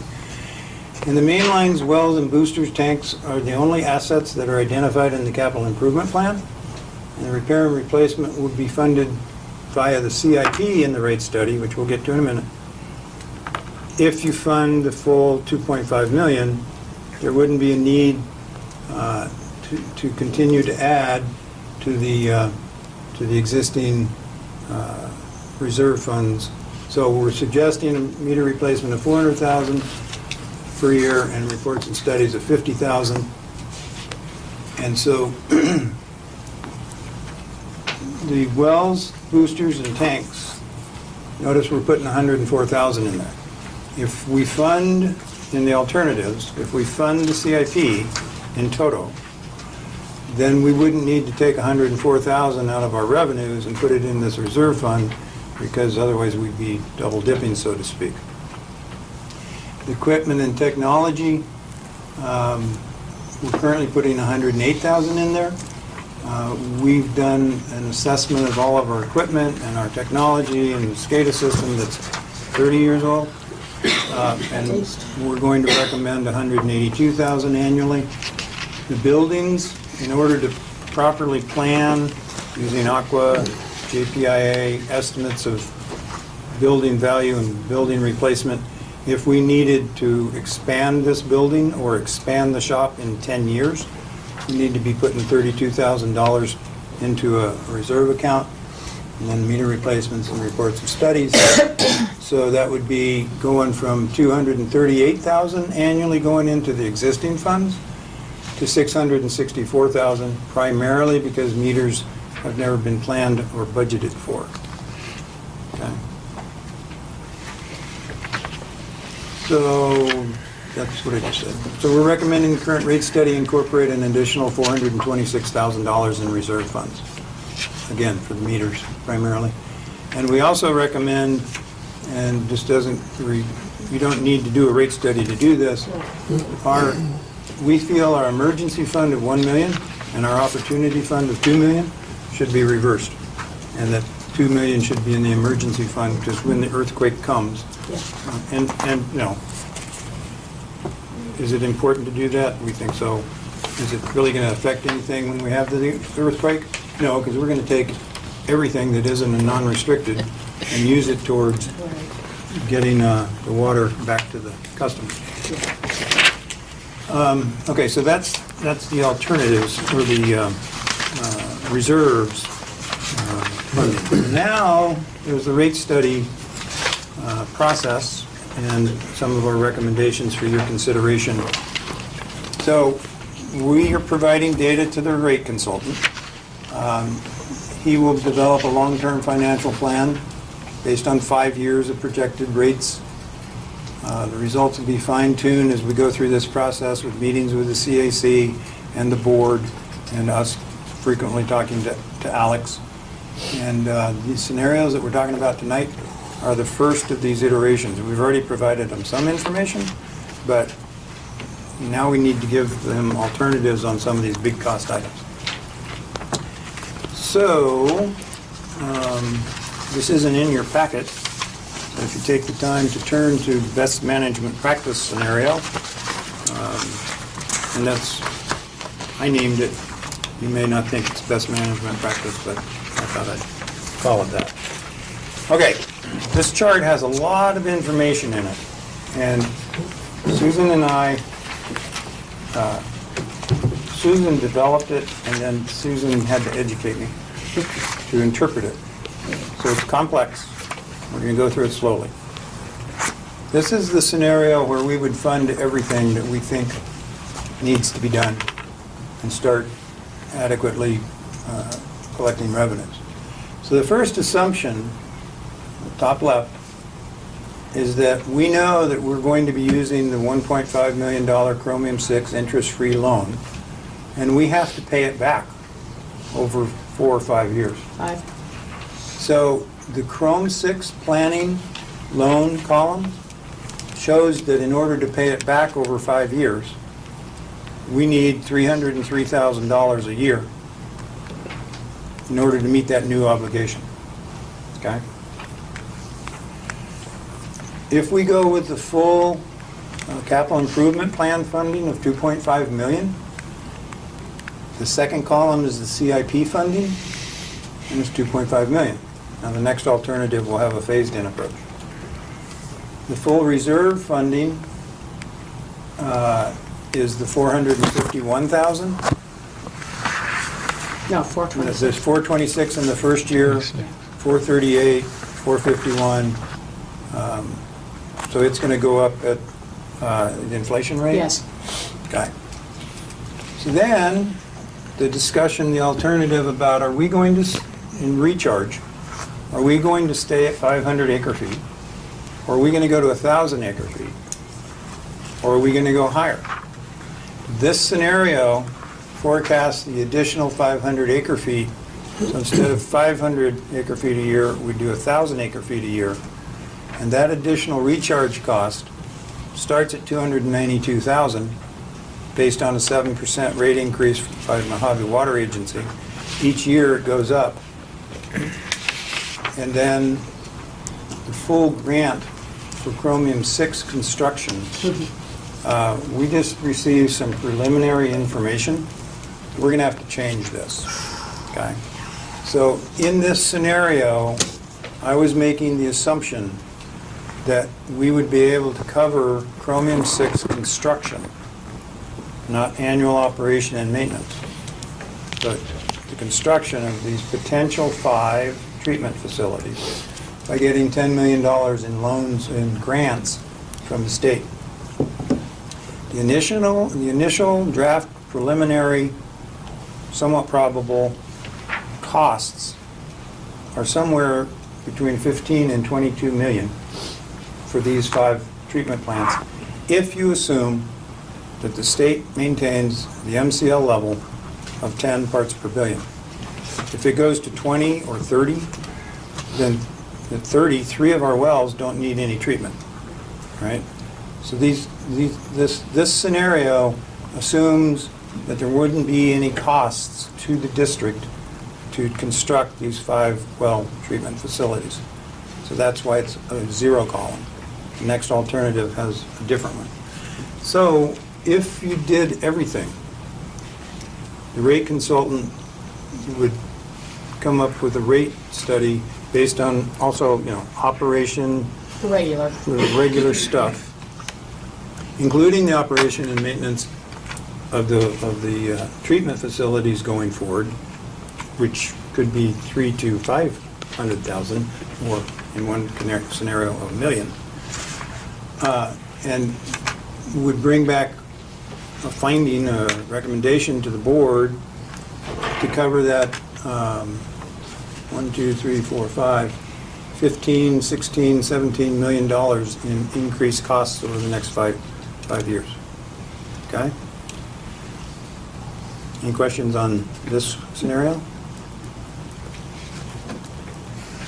And the main lines, wells and boosters tanks are the only assets that are identified in the capital improvement plan. And the repair and replacement would be funded via the CIP in the rate study, which we'll get to in a minute. If you fund the full 2.5 million, there wouldn't be a need to continue to add to the existing reserve funds. So we're suggesting a meter replacement of 400,000 per year and reports and studies of 50,000. And so the wells, boosters, and tanks, notice we're putting 104,000 in there. If we fund, in the alternatives, if we fund the CIP in total, then we wouldn't need to take 104,000 out of our revenues and put it in this reserve fund, because otherwise we'd be double dipping, so to speak. The equipment and technology, we're currently putting 108,000 in there. We've done an assessment of all of our equipment and our technology and the SCADA system that's 30 years old. And we're going to recommend 182,000 annually. The buildings, in order to properly plan using Aqua, JPIA estimates of building value and building replacement, if we needed to expand this building or expand the shop in 10 years, we need to be putting $32,000 into a reserve account, and then meter replacements and reports of studies. So that would be going from $238,000 annually going into the existing funds to $664,000, primarily because meters have never been planned or budgeted for. Okay. So that's what I just said. So we're recommending the current rate study incorporate an additional $426,000 in reserve funds. Again, for the meters primarily. And we also recommend, and this doesn't, you don't need to do a rate study to do this, we feel our emergency fund of $1 million and our opportunity fund of $2 million should be reversed. And that $2 million should be in the emergency fund, because when the earthquake comes, and you know, is it important to do that? We think so. Is it really going to affect anything when we have the earthquake? No, because we're going to take everything that isn't a non-restricted and use it towards getting the water back to the customer. Okay, so that's the alternatives for the reserves funding. Now, there's the rate study process and some of our recommendations for your consideration. So we are providing data to the rate consultant. He will develop a long-term financial plan based on 5 years of projected rates. The results will be fine-tuned as we go through this process with meetings with the CAC and the board and us frequently talking to Alex. And these scenarios that we're talking about tonight are the first of these iterations. We've already provided them some information, but now we need to give them alternatives on some of these big cost items. So, this isn't in your packet. So if you take the time to turn to best management practice scenario, and that's, I named it. You may not think it's best management practice, but I thought I'd call it that. Okay, this chart has a lot of information in it, and Susan and I, Susan developed it, and then Susan had to educate me to interpret it. So it's complex. We're going to go through it slowly. This is the scenario where we would fund everything that we think needs to be done and start adequately collecting revenues. So the first assumption, top left, is that we know that we're going to be using the $1.5 million chromium-6 interest-free loan, and we have to pay it back over 4 or 5 years. 5. So the Chrome-6 planning loan column shows that in order to pay it back over 5 years, we need $303,000 a year in order to meet that new obligation. Okay? If we go with the full capital improvement plan funding of $2.5 million, the second column is the CIP funding, and it's $2.5 million. Now, the next alternative will have a phased-in approach. The full reserve funding is the $451,000. No, 426. There's 426 in the first year, 438, 451. So it's going to go up at the inflation rate? Yes. Okay. So then, the discussion, the alternative about are we going to, in recharge, are we going to stay at 500 acre-feet? Or are we going to go to 1,000 acre-feet? Or are we going to go higher? This scenario forecasts the additional 500 acre-feet. So instead of 500 acre-feet a year, we do 1,000 acre-feet a year. And that additional recharge cost starts at $292,000 based on a 7% rate increase by the Mojave Water Agency. Each year it goes up. And then the full grant for Chromium-6 construction We just received some preliminary information. We're going to have to change this, okay? So in this scenario, I was making the assumption that we would be able to cover chromium-6 construction, not annual operation and maintenance, but the construction of these potential 5 treatment facilities by getting $10 million in loans and grants from the state. The initial draft preliminary, somewhat probable costs are somewhere between 15 and 22 million for these 5 treatment plants, if you assume that the state maintains the MCL level of 10 parts per billion. If it goes to 20 or 30, then at 30, 3 of our wells don't need any treatment, right? So this scenario assumes that there wouldn't be any costs to the district to construct these 5 well treatment facilities. So that's why it's a 0 column. The next alternative has a different one. So if you did everything, the rate consultant would come up with a rate study based on also, operation, Regular. the regular stuff, including the operation and maintenance of the treatment facilities going forward, which could be 300,000 to 500,000, or in one scenario, $1 million, and would bring back a finding, a recommendation to the board to cover that 1, 2, 3, 4, 5, 15, 16, 17 million dollars in increased costs over the next five years. Okay? Any questions on this scenario?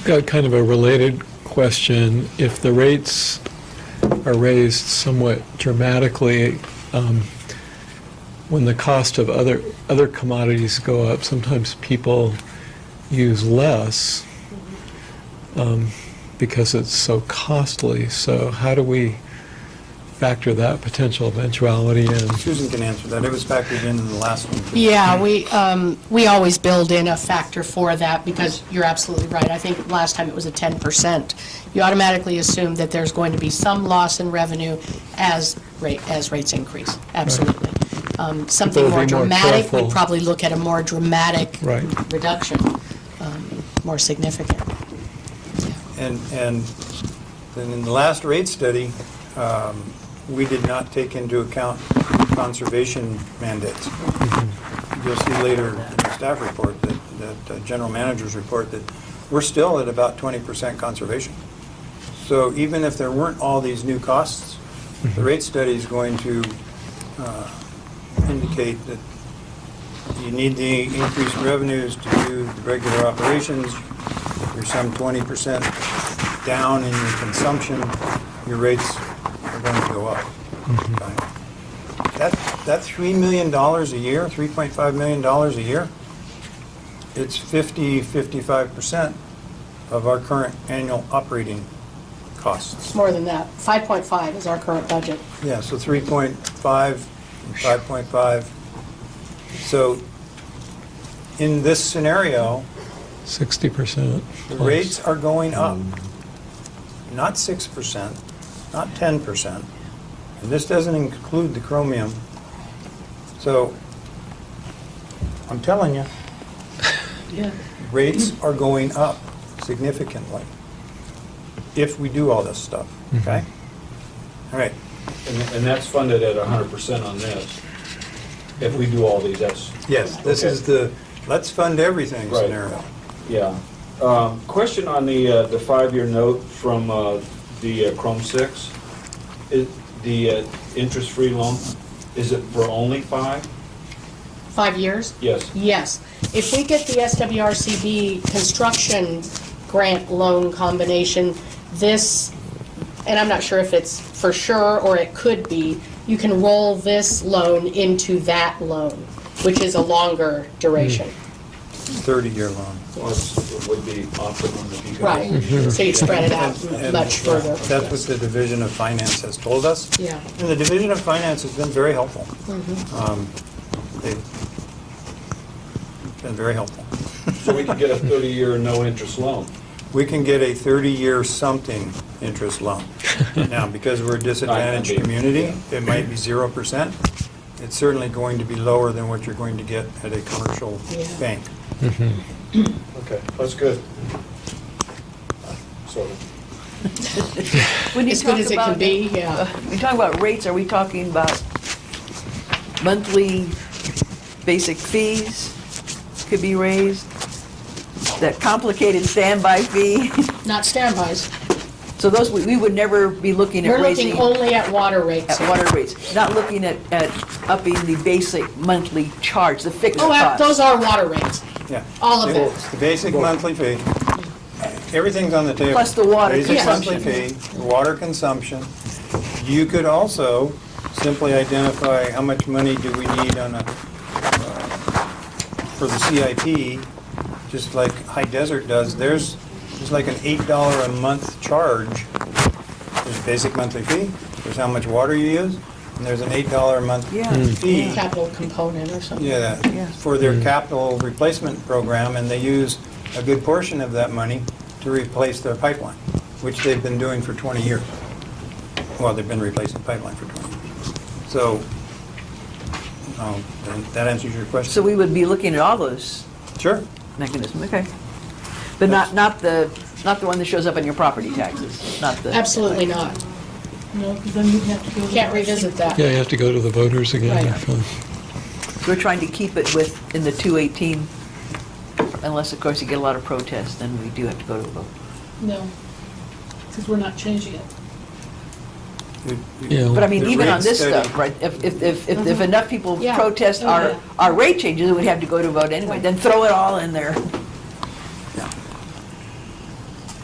Got kind of a related question. If the rates are raised somewhat dramatically, when the cost of other commodities go up, sometimes people use less because it's so costly. So how do we factor that potential eventuality in? Susan can answer that. It was factored in the last one. Yeah, we always build in a factor for that because you're absolutely right. I think last time it was a 10%. You automatically assume that there's going to be some loss in revenue as rates increase. Absolutely. Something People will more be more dramatic, careful. we'd probably look at a more dramatic Right. reduction, more significant. And then in the last rate study, we did not take into account conservation mandates. You'll see later in the staff report, that general manager's report, that we're still at about 20% conservation. So even if there weren't all these new costs, the rate study is going to indicate that you need the increased revenues to do the regular operations. There's some 20% down in your consumption, your rates are going to go up. Okay. That $3 million a year, $3.5 million a year, it's 55% of our current annual operating costs. It's more than that. 5.5 is our current budget. Yeah, so 3.5, 5.5. So in this scenario, 60%. the plus. rates are going up, not 6%, not 10%, and this doesn't include the chromium. So, I'm telling you, Yeah. rates are going up significantly if we do all this stuff, okay? All right, And that's funded at 100% on this. If we do all these, that's. yes, this Okay. is the let's fund everything Right. scenario. Yeah. Question on the 5-year note from the Chrome 6. The interest-free loan, is it for only 5? 5 years? Yes. Yes. If we get the SWRCB construction grant loan combination, this, and I'm not sure if it's for sure or it could be, you can roll this loan into that loan, which is a longer duration. 30-year loan. Well, it would be optimum if you could. Right, so you spread it out And much further. That's what the Division of Finance has told us. Yeah. And the Division of Finance has been very helpful. They've been very helpful. So we could get a 30-year no-interest loan. We can get a 30-year something interest loan. Now, because we're a disadvantaged Right, community, it might be 0%. It's certainly going to be lower than what you're going to get at a commercial Yeah. bank. Okay, that's good. Sort of. When you As good talk as it can about- be, yeah. When you talk about rates, are we talking about monthly basic fees could be raised? That complicated standby fee? Not standbys. So those, we would never be looking at We're raising looking only at water rates. at water rates, not looking at upping the basic monthly charge, the fixed Oh, cost. those are water rates. Yeah. All of it. It's the basic monthly fee. Everything's on the table. Plus the water Basic monthly consumption. fee, water consumption. You could also simply identify how much money do we need on for the CIP, just like High Desert does. There's like an $8 a month charge. There's basic monthly fee, there's how much water you use, and there's an $8 a month Yeah. fee. Capital component or something. Yeah, Yeah. for their capital replacement program, and they use a good portion of that money to replace their pipeline, which they've been doing for 20 years. Well, they've been replacing pipeline for 20 years. So, that answers your question? So we would be looking at all those Sure. mechanisms, okay. But not the one that shows up on your property taxes, not the. Absolutely not. No, because then you'd have to go. to Can't the- revisit that. Yeah, you have to go to the voters again. Right. We're trying to keep it in the 218, unless, of course, you get a lot of protests, then we do have to go to a vote. No, because we're not changing it. Yeah. But I mean, The even on rate this study- stuff, right, if enough people Yeah. protest Oh, yeah. our rate changes, we'd have to go to a vote anyway, then throw it all in there.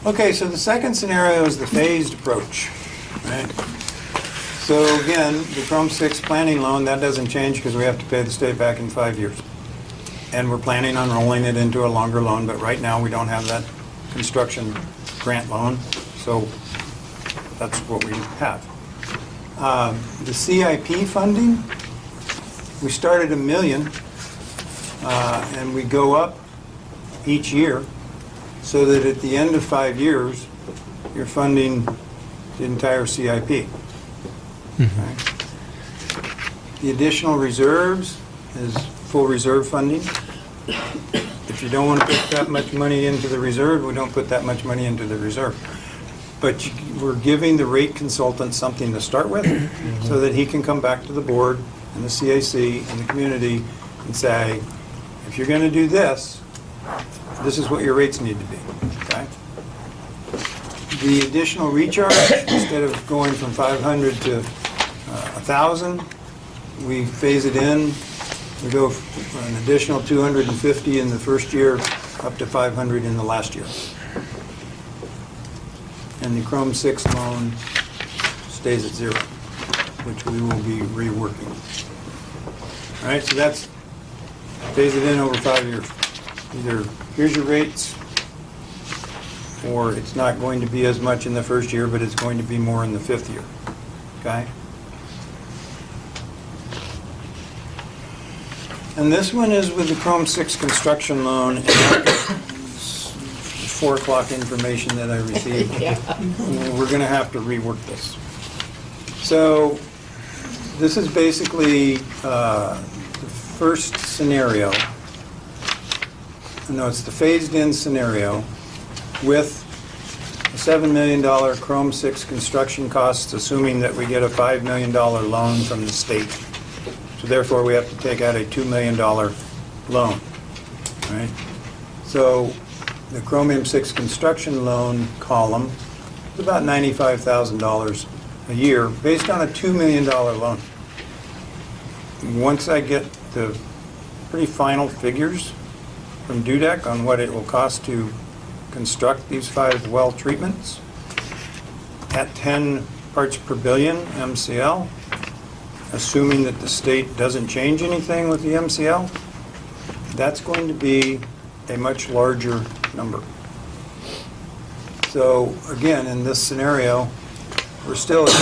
Okay, so the second scenario is the phased approach, right? So again, the Chrome 6 planning loan, that doesn't change because we have to pay the state back in 5 years. And we're planning on rolling it into a longer loan, but right now we don't have that construction grant loan, so that's what we have. The CIP funding, we started $1 million, and we go up each year, so that at the end of 5 years, you're funding the entire CIP. Okay? The additional reserves is full reserve funding. If you don't want to put that much money into the reserve, we don't put that much money into the reserve. But we're giving the rate consultant something to start with, so that he can come back to the board and the CAC and the community and say, if you're going to do this, this is what your rates need to be, okay? The additional recharge, instead of going from 500 to 1,000, we phase it in. We go for an additional 250 in the first year, up to 500 in the last year. And the Chrome 6 loan stays at 0, which we will be reworking. All right, so that's, phase it in over 5 years. Either here's your rates, or it's not going to be as much in the first year, but it's going to be more in the 5th year, okay? And this one is with the Chrome 6 construction loan, and 4 o'clock information that I received. Yeah. We're gonna have to rework this. So, this is basically the first scenario. No, it's the phased-in scenario with a $7 million Chrome 6 construction costs, assuming that we get a $5 million loan from the state. So therefore, we have to take out a $2 million loan, right? So the Chromium 6 construction loan column is about $95,000 a year, based on a $2 million loan. Once I get the pretty final figures from Dudek on what it will cost to construct these 5 well treatments at 10 parts per billion MCL, assuming that the state doesn't change anything with the MCL, that's going to be a much larger number. So again, in this scenario, we're still at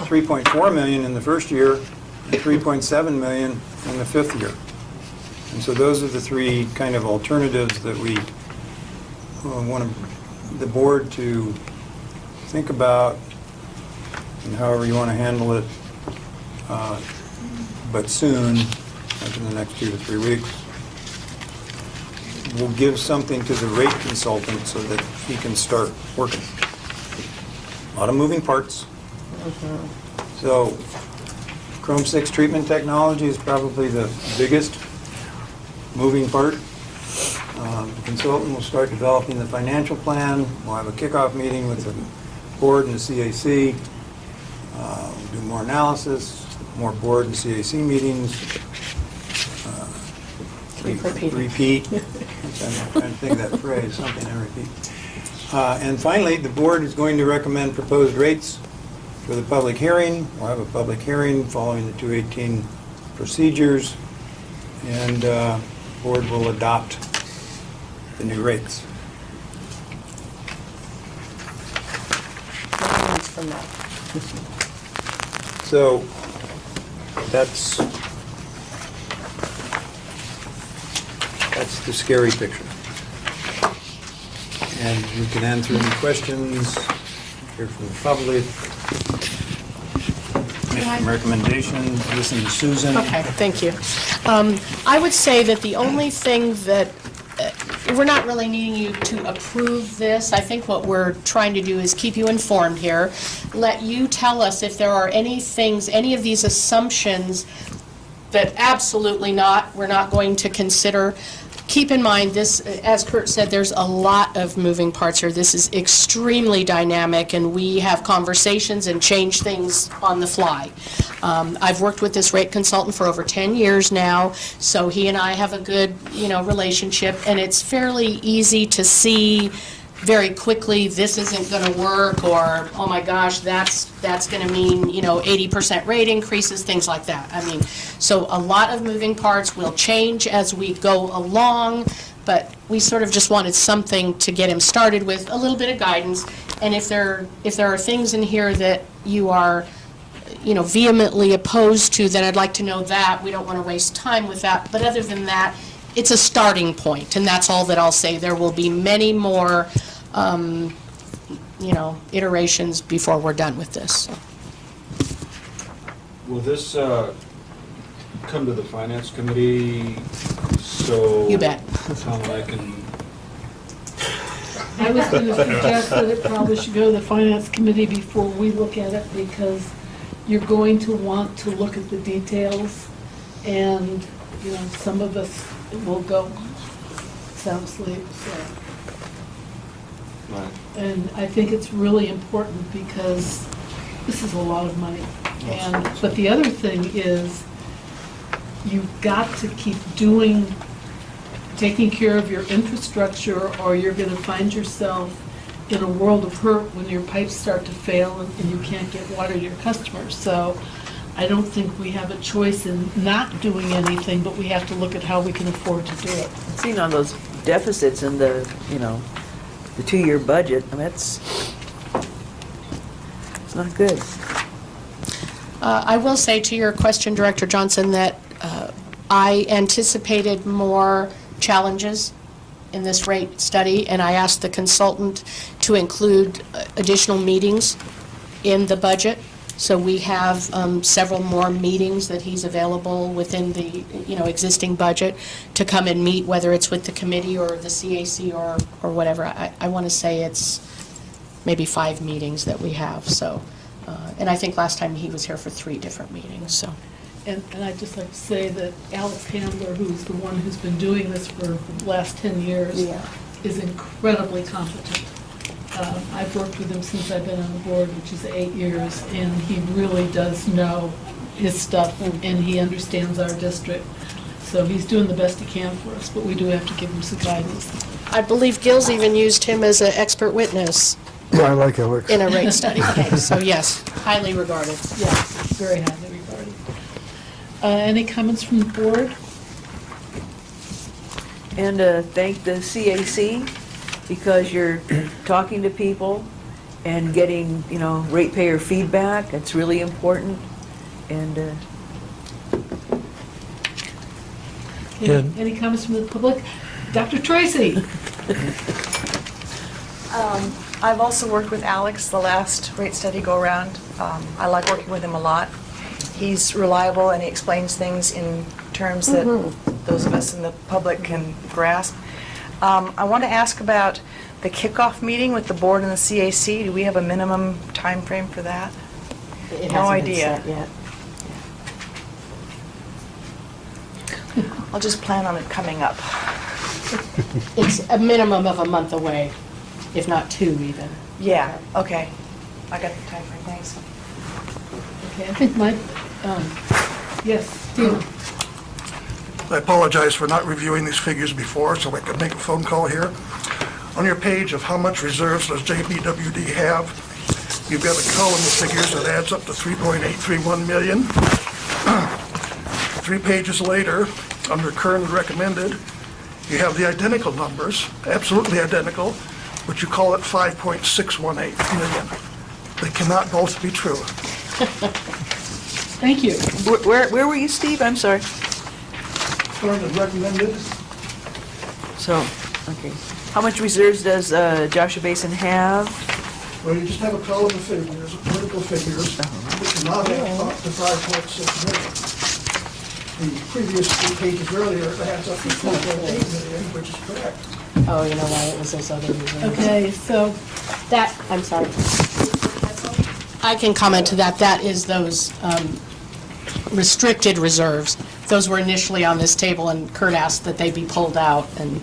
3.4 million in the first year and 3.7 million in the fifth year. And so those are the three kind of alternatives that we want the board to think about, and however you want to handle it, but soon, like in the next 2 to 3 weeks. We'll give something to the rate consultant so that he can start working. A lot of moving parts. So Chrome 6 treatment technology is probably the biggest moving part. The consultant will start developing the financial plan. We'll have a kickoff meeting with the board and the CAC. We'll do more analysis, more board and CAC meetings. Repeat. I'm trying to think of that phrase, something I repeat. And finally, the board is going to recommend proposed rates for the public hearing. We'll have a public hearing following the 218 procedures, and the board will adopt the new rates. From that. So that's the scary picture. And we can answer any questions, hear from the public, make some recommendations, listen to Susan. Okay, thank you. I would say that the only thing that, we're not really needing you to approve this. I think what we're trying to do is keep you informed here. Let you tell us if there are any things, any of these assumptions that absolutely not, we're not going to consider. Keep in mind, this, as Kurt said, there's a lot of moving parts here. This is extremely dynamic, and we have conversations and change things on the fly. I've worked with this rate consultant for over 10 years now, so he and I have a good, relationship, and it's fairly easy to see very quickly, this isn't going to work, or, oh my gosh, that's going to mean, 80% rate increases, things like that. I mean, so a lot of moving parts will change as we go along, but we sort of just wanted something to get him started with, a little bit of guidance. And if there are things in here that you are, vehemently opposed to, then I'd like to know that. We don't want to waste time with that. But other than that, it's a starting point, and that's all that I'll say. There will be many more, iterations before we're done with this. So. Will this come to the finance committee so You bet. Tom and I can, I was going to suggest that it probably should go to the finance committee before we look at it, because you're going to want to look at the details, and, some of us will go sound asleep, so. right. And I think it's really important because this is a lot of money. But the other thing is, you've got to keep taking care of your infrastructure, or you're going to find yourself in a world of hurt when your pipes start to fail and you can't get water to your customers. So I don't think we have a choice in not doing anything, but we have to look at how we can afford to do it. Seeing all those deficits in the 2-year budget, I mean, it's not good. I will say to your question, Director Johnson, that I anticipated more challenges in this rate study, and I asked the consultant to include additional meetings in the budget. So we have several more meetings that he's available within the existing budget to come and meet, whether it's with the committee or the CAC or whatever. I want to say it's maybe 5 meetings that we have. So, and I think last time he was here for 3 different meetings. So. And I'd just like to say that Alex Handler, who's the one who's been doing this for the last 10 years, is incredibly competent. I've worked with him since I've been on the board, which is 8 years, and he really does know his stuff, and he understands our district. So he's doing the best he can for us, but we do have to give him some guidance. I believe Gil's even used him as an expert witness I like Alex. in a rate study case. So yes, highly regarded. Yes, very highly regarded. Any comments from the board? And thank the CAC, because you're talking to people and getting, ratepayer feedback. It's really important. And Any comments from the public? Dr. Tracy? I've also worked with Alex the last rate study go-around. I like working with him a lot. He's reliable and he explains things in terms that those of us in the public can grasp. I want to ask about the kickoff meeting with the board and the CAC. Do we have a minimum time frame for that? It No hasn't been idea. set yet. I'll just plan on it coming up. It's a minimum of a month away, if not 2 even. Yeah, okay. I got the time frame, thanks. Okay, I think yes, Steve. I apologize for not reviewing these figures before, so I could make a phone call here. On your page of how much reserves does JBWD have, you've got a column of figures that adds up to 3.831 million. 3 pages later, under current and recommended, you have the identical numbers, absolutely identical, but you call it 5.618 million. They cannot both be true. Thank you. where were you, Steve? I'm sorry. Current and recommended, So, okay. How much reserves does Joshua Basin have? well, you just have a column of figures, vertical figures, that cannot add up to 5.6 million. The previous 3 pages earlier, it adds up to 4.8 million, which is correct. Oh, you know why, it was those other reasons. Okay, so That, I'm sorry. I can comment to that. That is those restricted reserves. Those were initially on this table, and Kurt asked that they be pulled out, and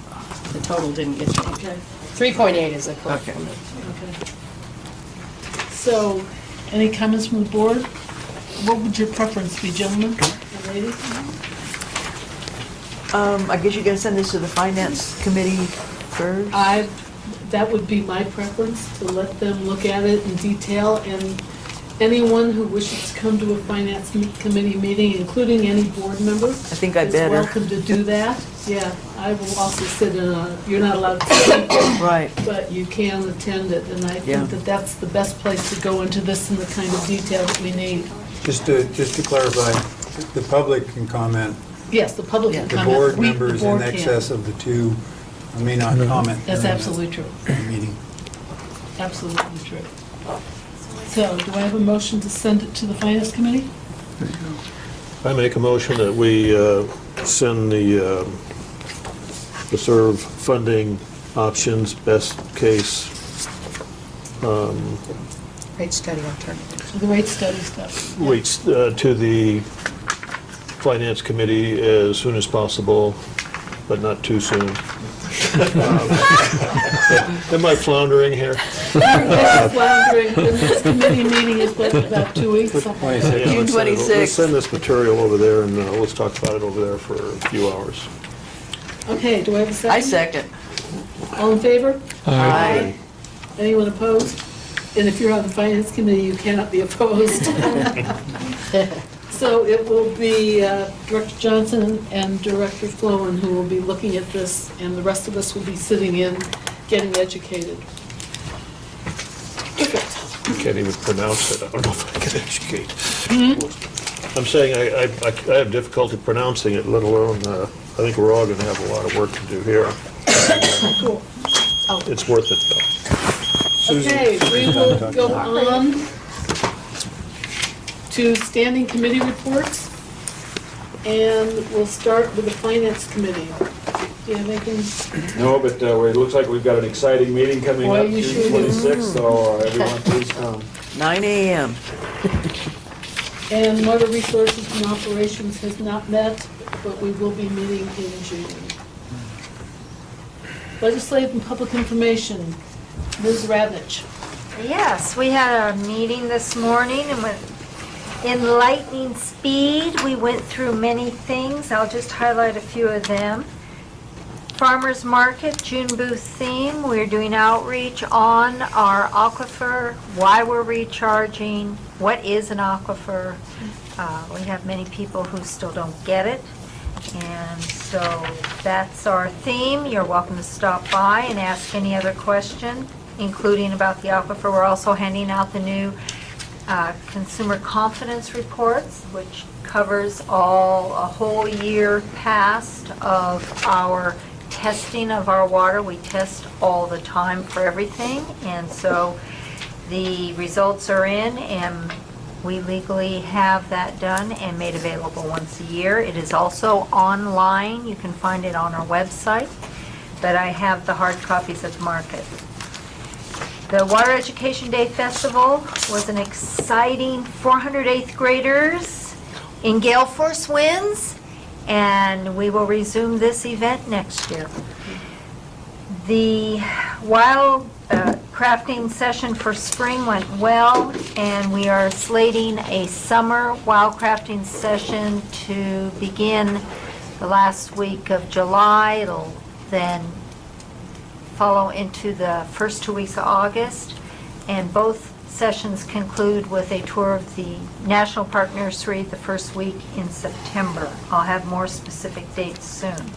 the total didn't get changed. Okay. 3.8 is the correct Okay. number. Okay. So, any comments from the board? What would your preference be, gentlemen and ladies? I guess you're going to send this to the Finance Committee first? That would be my preference, to let them look at it in detail, and anyone who wishes to come to a finance committee meeting, including any board member, I think I is better. welcome to do that. Yeah, I will also sit in on it. You're not allowed to speak, Right. but you can attend it, and I Yeah. think that that's the best place to go into this in the kind of detail that we need. Just to clarify, the public can comment. Yes, the public can The comment. board The members in board can. excess of the 2 may not comment. That's during absolutely true. the meeting. Absolutely true. So, do I have a motion to send it to the finance committee? I make a motion that we send the reserve funding options, best case, Rate study alternative. The rate study stuff. rates to the Finance Committee as soon as possible, but not too soon. Am I floundering here? Floundering. The next committee meeting is what, about 2 weeks? Yeah, June let's 26th. send this material over there and let's talk about it over there for a few hours. Okay, do I have a second? I second. All in favor? Aye. Anyone opposed? And if you're on the finance committee, you cannot be opposed. So it will be Director Johnson and Director Flowen who will be looking at this, and the rest of us will be sitting in, getting educated. Perfect. I can't even pronounce it. I don't know if I can educate. I'm saying I have difficulty pronouncing it, let alone, I think we're all going to have a lot of work to do here. Cool. It's worth it, though. Okay, we will go on to standing committee reports, and we'll start with the finance committee. Do you have anything? No, but it looks like we've got an exciting meeting coming Boy, up you June sure do. 26th, so everyone please come. 9 a.m. And Water Resources and Operations has not met, but we will be meeting in June. Legislative and Public Information, Ms. Ravitch. Yes, we had a meeting this morning, and with in lightning speed, we went through many things. I'll just highlight a few of them. Farmers Market, June booth theme, we're doing outreach on our aquifer, why we're recharging, what is an aquifer. We have many people who still don't get it. And so that's our theme. You're welcome to stop by and ask any other question, including about the aquifer. We're also handing out the new consumer confidence reports, which covers a whole year past of our testing of our water. We test all the time for everything, and so the results are in, and we legally have that done and made available once a year. It is also online. You can find it on our website, but I have the hard copies at the market. The Water Education Day Festival was an exciting 400 8th graders in gale force winds, and we will resume this event next year. The wild crafting session for spring went well, and we are slating a summer wild crafting session to begin the last week of July. It'll then follow into the first 2 weeks of August, and both sessions conclude with a tour of the National Park Nursery the first week in September. I'll have more specific dates soon.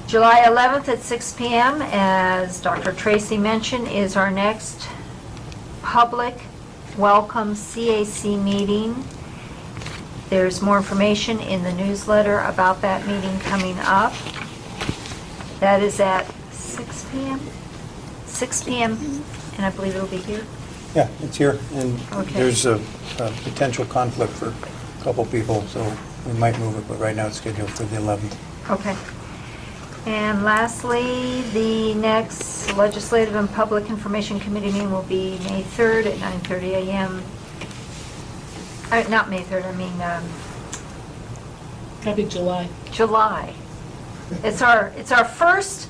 July 11th at 6 p.m., as Dr. Tracy mentioned, is our next public welcome CAC meeting. There's more information in the newsletter about that meeting coming up. That is at 6 p.m.? 6 p.m., and I believe it'll be here. Yeah, it's here, and Okay. there's a potential conflict for a couple people, so we might move it, but right now it's scheduled for the 11th. Okay. And lastly, the next Legislative and Public Information Committee meeting will be May 3rd at 9:30 a.m. Not May 3rd, I mean Probably July. July. It's our first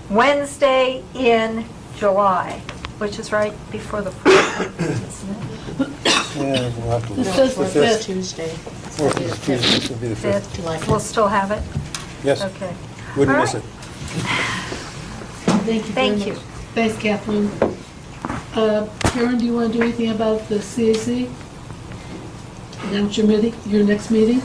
Wednesday in July, which is right before the 4th, isn't it? Yeah, we'll have to It look. says the The fifth. 5th. Tuesday. 4th is Tuesday, so it'll be the 5th. Fifth. We'll still have it? Yes, Okay. wouldn't All miss right. it. Thank you very Thank much. you. Thanks, Kathleen. Karen, do you want to do anything about the CAC? Announce your next meeting?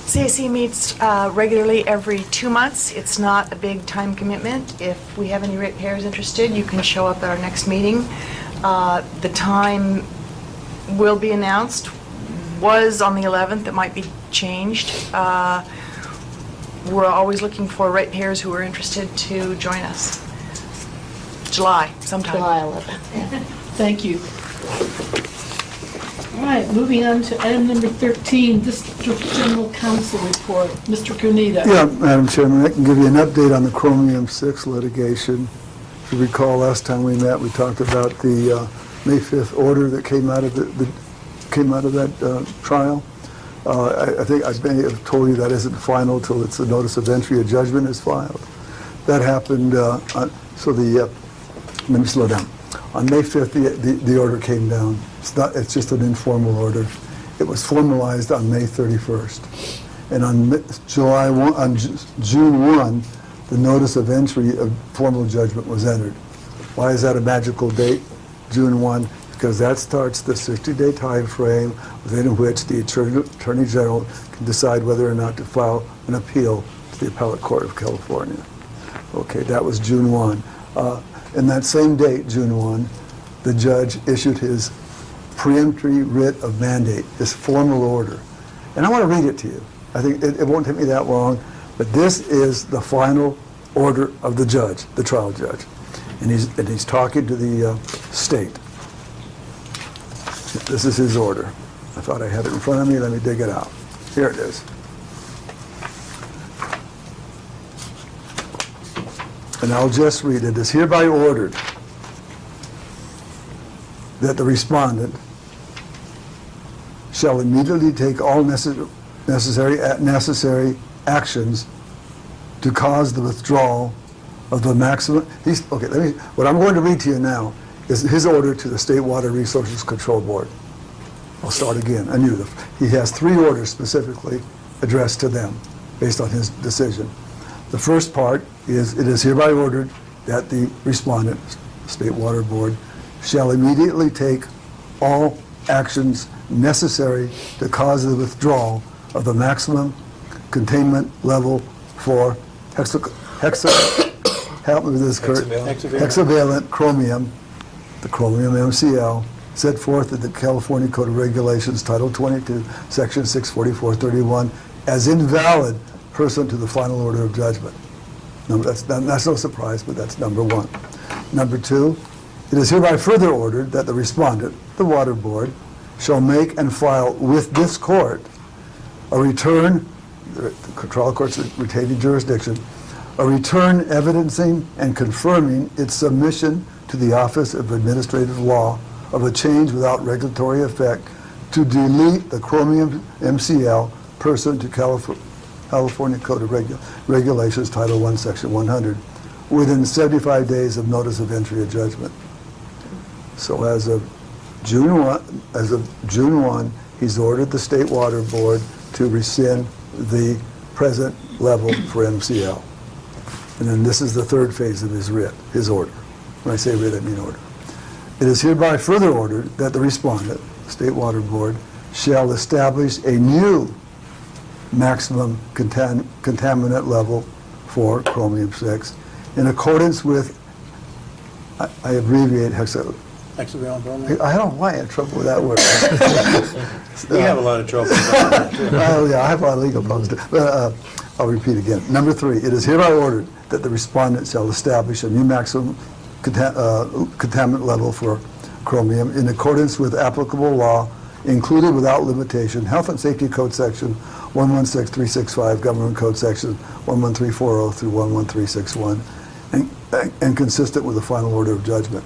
CAC meets regularly every 2 months. It's not a big time commitment. If we have any ratepayers interested, you can show up at our next meeting. The time will be announced. Was on the 11th. It might be changed. We're always looking for ratepayers who are interested to join us. July, sometime. July 11th. Thank you. All right, moving on to item number 13, District General Counsel Report. Mr. Cunita. Yeah, Madam Chairman, I can give you an update on the Chromium-6 litigation. If you recall, last time we met, we talked about the May 5th order that came out of that trial. I think I may have told you that isn't final till it's a notice of entry, a judgment is filed. That happened, let me slow down. On May 5th, the order came down. It's just an informal order. It was formalized on May 31st. And on June 1, the notice of entry of formal judgment was entered. Why is that a magical date, June 1? Because that starts the 60-day time frame within which the Attorney General can decide whether or not to file an appeal to the Appellate Court of California. Okay, that was June 1. In that same date, June 1, the judge issued his preemptory writ of mandate, this formal order. And I want to read it to you. I think it won't take me that long, but this is the final order of the judge, the trial judge. And he's talking to the state. This is his order. I thought I had it in front of me. Let me dig it out. Here it is. And I'll just read it. It is hereby ordered that the respondent shall immediately take all necessary actions to cause the withdrawal of the maximum. What I'm going to read to you now is his order to the State Water Resources Control Board. I'll start again, anew. He has 3 orders specifically addressed to them based on his decision. The first part is, it is hereby ordered that the respondent, State Water Board, shall immediately take all actions necessary to cause the withdrawal of the maximum containment level for help me with this, Kurt. Hexavalent chromium, the chromium MCL, set forth in the California Code of Regulations, Title 22, Section 64431, as invalid pursuant to the final order of judgment. That's no surprise, but that's number one. Number two, it is hereby further ordered that the respondent, the Water Board, shall make and file with this court a return, the trial court's retaining jurisdiction, a return evidencing and confirming its submission to the Office of Administrative Law of a change without regulatory effect to delete the chromium MCL pursuant to California Code of Regulations, Title 1, Section 100, within 75 days of notice of entry of judgment. So as of June 1, he's ordered the State Water Board to rescind the present level for MCL. And then this is the third phase of his writ, his order. When I say writ, I mean order. It is hereby further ordered that the respondent, State Water Board, shall establish a new maximum contaminant level for chromium-6 in accordance with, I abbreviate Hexavalent chromium? I don't know why I have trouble with that word. We have a lot of trouble with that too. Oh, yeah, I have a lot of legal problems too. But I'll repeat again. Number three, it is hereby ordered that the respondent shall establish a new maximum contaminant level for chromium in accordance with applicable law, including without limitation, Health and Safety Code Section 116365, Government Code Section 11340 through 11361, and consistent with the final order of judgment.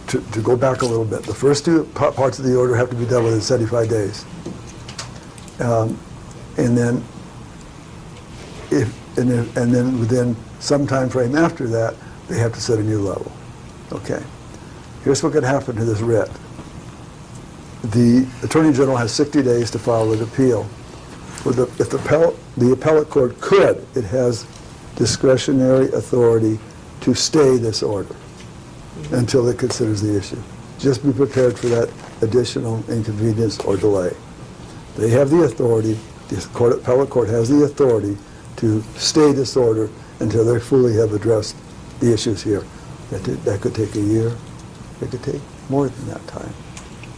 To go back a little bit, the first two parts of the order have to be dealt with in 75 days. And then within some time frame after that, they have to set a new level. Okay. Here's what could happen to this writ. The Attorney General has 60 days to file an appeal. If the appellate court could, it has discretionary authority to stay this order until it considers the issue. Just be prepared for that additional inconvenience or delay. They have the authority, the appellate court has the authority to stay this order until they fully have addressed the issues here. That could take a year. It could take more than that time.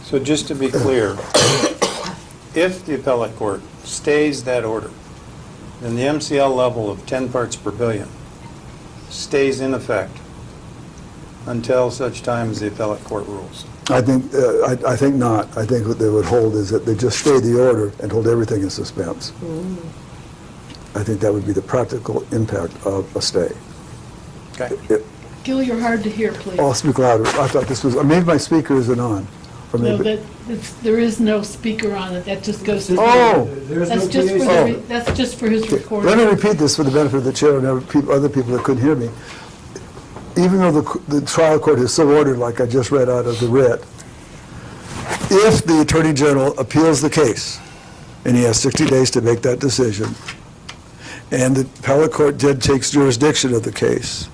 So just to be clear, if the appellate court stays that order, then the MCL level of 10 parts per billion stays in effect until such time as the appellate court rules. I think not. I think what they would hold is that they just stay the order and hold everything in suspense. I think that would be the practical impact of a stay. Okay. Gil, you're hard to hear, please. I'll speak louder. I thought this was, maybe my speaker isn't on. Or No, maybe, there is no speaker on it, that just goes to... oh! That's just for that's just for his recording. Let me repeat this for the benefit of the chair and other people that couldn't hear me. Even though the trial court is so ordered, like I just read out of the writ, if the Attorney General appeals the case, and he has 60 days to make that decision, and the appellate court then takes jurisdiction of the case,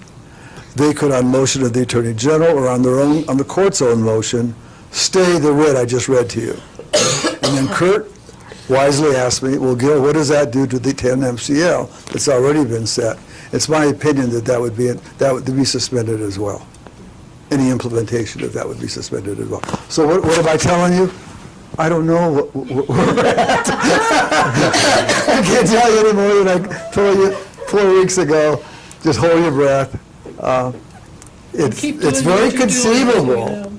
they could, on motion of the Attorney General or on the court's own motion, stay the writ I just read to you. And then Kurt wisely asked me, well, Gil, what does that do to the 10 MCL that's already been set? It's my opinion that would be suspended as well. Any implementation of that would be suspended as well. So what am I telling you? I don't know where we're at. I can't tell you any more than I told you 4 weeks ago. Just hold your breath. It's very conceivable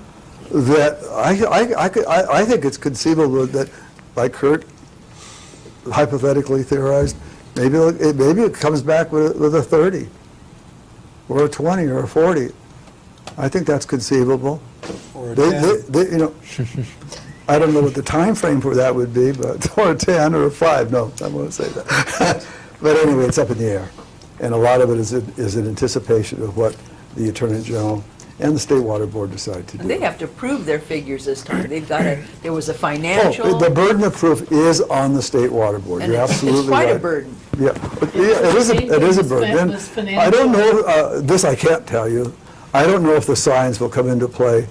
that I think it's conceivable that, like Kurt hypothetically theorized, maybe it comes back with a 30 or a 20 or a 40. I think that's conceivable. Or a 10. I don't know what the time frame for that would be, but or a 10 or a 5. No, I won't say that. But anyway, it's up in the air, and a lot of it is in anticipation of what the Attorney General and the State Water Board decide to do. They have to prove their figures this time. They've got to, there was a financial... The burden of proof is on the State Water Board. and You're absolutely right. It's quite a burden. Yeah, it is a burden. And I don't know, this I can't tell you. I don't know if the signs will come into play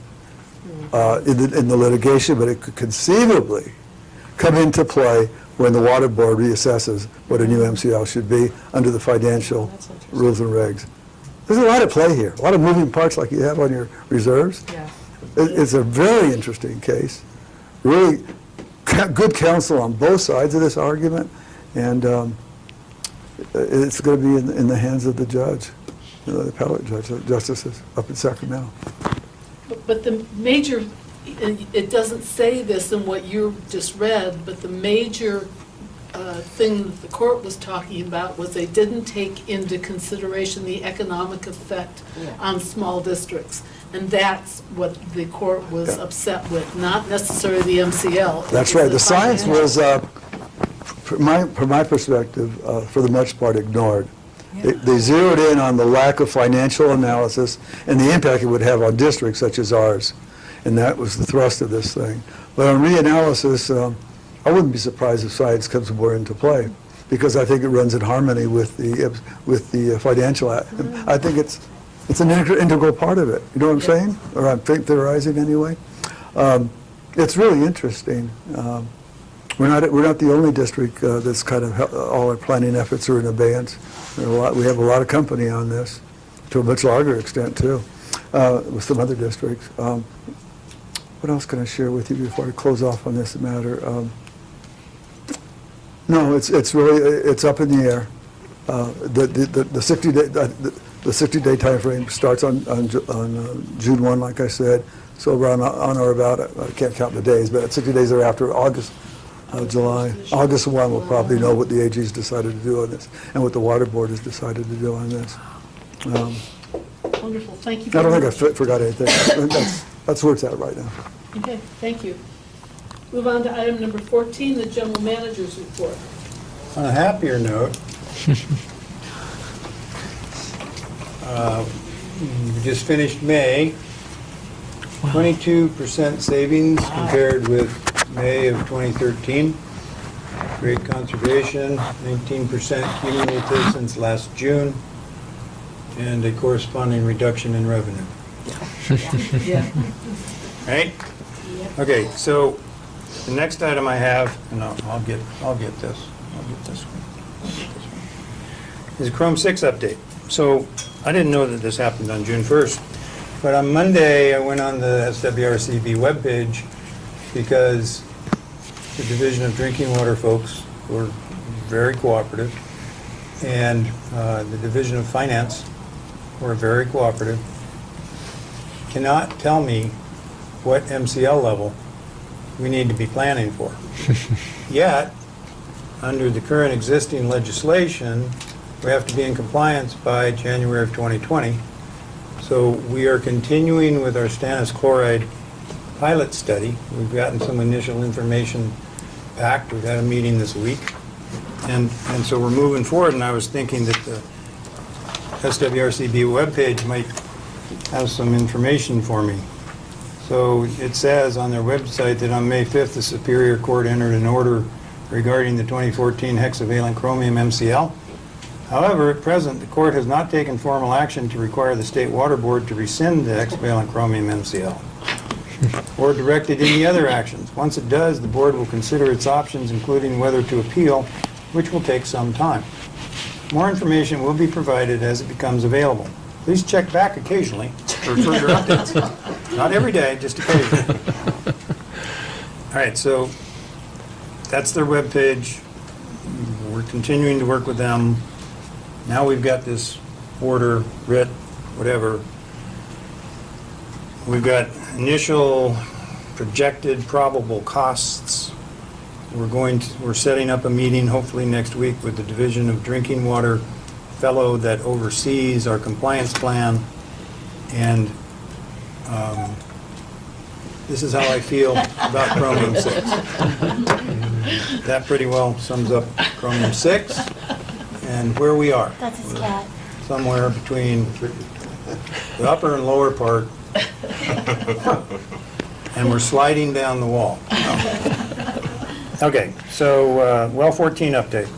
in the litigation, but it could conceivably come into play when the water board reassesses what a new MCL should be under the financial That's interesting. rules and regs. There's a lot at play here, a lot of moving parts like you have on your reserves. Yeah. It's a very interesting case, really good counsel on both sides of this argument, and it's going to be in the hands of the judge, the appellate judge, the justices up in Sacramento. But the major, it doesn't say this in what you just read, but the major thing that the court was talking about was they didn't take into consideration the economic effect on small districts. And that's what the court was upset with, not necessarily the MCL. That's right. The science was, from my perspective, for the most part, ignored. They zeroed in on the lack of financial analysis and the impact it would have on districts such as ours. And that was the thrust of this thing. But on reanalysis, I wouldn't be surprised if science comes more into play, because I think it runs in harmony with the financial. I think it's an integral part of it. You know what I'm saying? Or I'm theorizing anyway. It's really interesting. We're not the only district that's kind of all our planning efforts are in abeyance. We have a lot of company on this, to a much larger extent too, with some other districts. What else can I share with you before I close off on this matter? No, it's really up in the air. The 60-day time frame starts on June 1, like I said. So around on or about, I can't count the days, but 60 days thereafter, July. August 1, we'll probably know what the AG's decided to do on this and what the water board has decided to do on this. Wonderful, thank you I very don't much. think I forgot anything. That's where it's at right now. Okay, thank you. Move on to item number 14, the general manager's report. On a happier note, we just finished May, 22% savings compared with May of 2013. Great conservation, 19% cumulative since last June, and a corresponding reduction in revenue. Yeah. Right? Okay, so the next item I have, and I'll get this one, is a Chrome 6 update. So I didn't know that this happened on June 1st, but on Monday I went on the SWRCB webpage because the Division of Drinking Water folks were very cooperative, and the Division of Finance were very cooperative. Cannot tell me what MCL level we need to be planning for. Yet, under the current existing legislation, we have to be in compliance by January of 2020. So we are continuing with our stannous chloride pilot study. We've gotten some initial information back. We've had a meeting this week. And so we're moving forward, and I was thinking that the SWRCB webpage might have some information for me. So it says on their website that on May 5th, the Superior Court entered an order regarding the 2014 hexavalent chromium MCL. However, at present, the court has not taken formal action to require the State Water Board to rescind the hexavalent chromium MCL or directed any other actions. Once it does, the board will consider its options, including whether to appeal, which will take some time. More information will be provided as it becomes available. Please check back occasionally for further updates. Not every day, just occasionally. All right, so that's their webpage. We're continuing to work with them. Now we've got this order, writ, whatever. We've got initial projected probable costs. We're setting up a meeting hopefully next week with the Division of Drinking Water fellow that oversees our compliance plan, and this is how I feel about chromium 6. That pretty well sums up chromium 6 and where we are. That's his cat. Somewhere between the upper and lower part, and we're sliding down the wall. Okay, so well 14 update.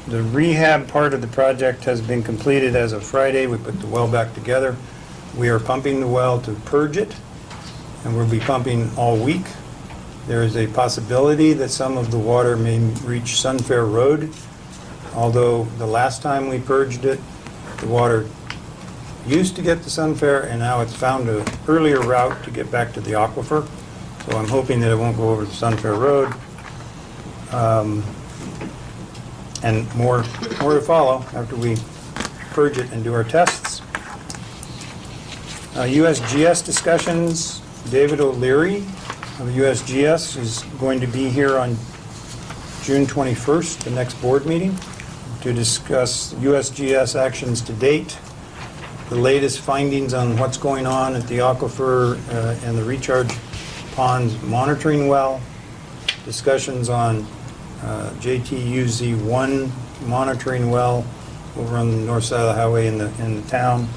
The rehab part of the project has been completed as of Friday. We put the well back together. We are pumping the well to purge it, and we'll be pumping all week. There is a possibility that some of the water may reach Sunfair Road, although the last time we purged it, the water used to get to Sunfair, and now it's found an earlier route to get back to the aquifer. So I'm hoping that it won't go over the Sunfair Road. And more to follow after we purge it and do our tests. USGS discussions. David O'Leary of the USGS is going to be here on June 21st, the next board meeting, to discuss USGS actions to date, the latest findings on what's going on at the aquifer and the recharge ponds monitoring well, discussions on JTUZ1 monitoring well over on the north side of the highway in the town,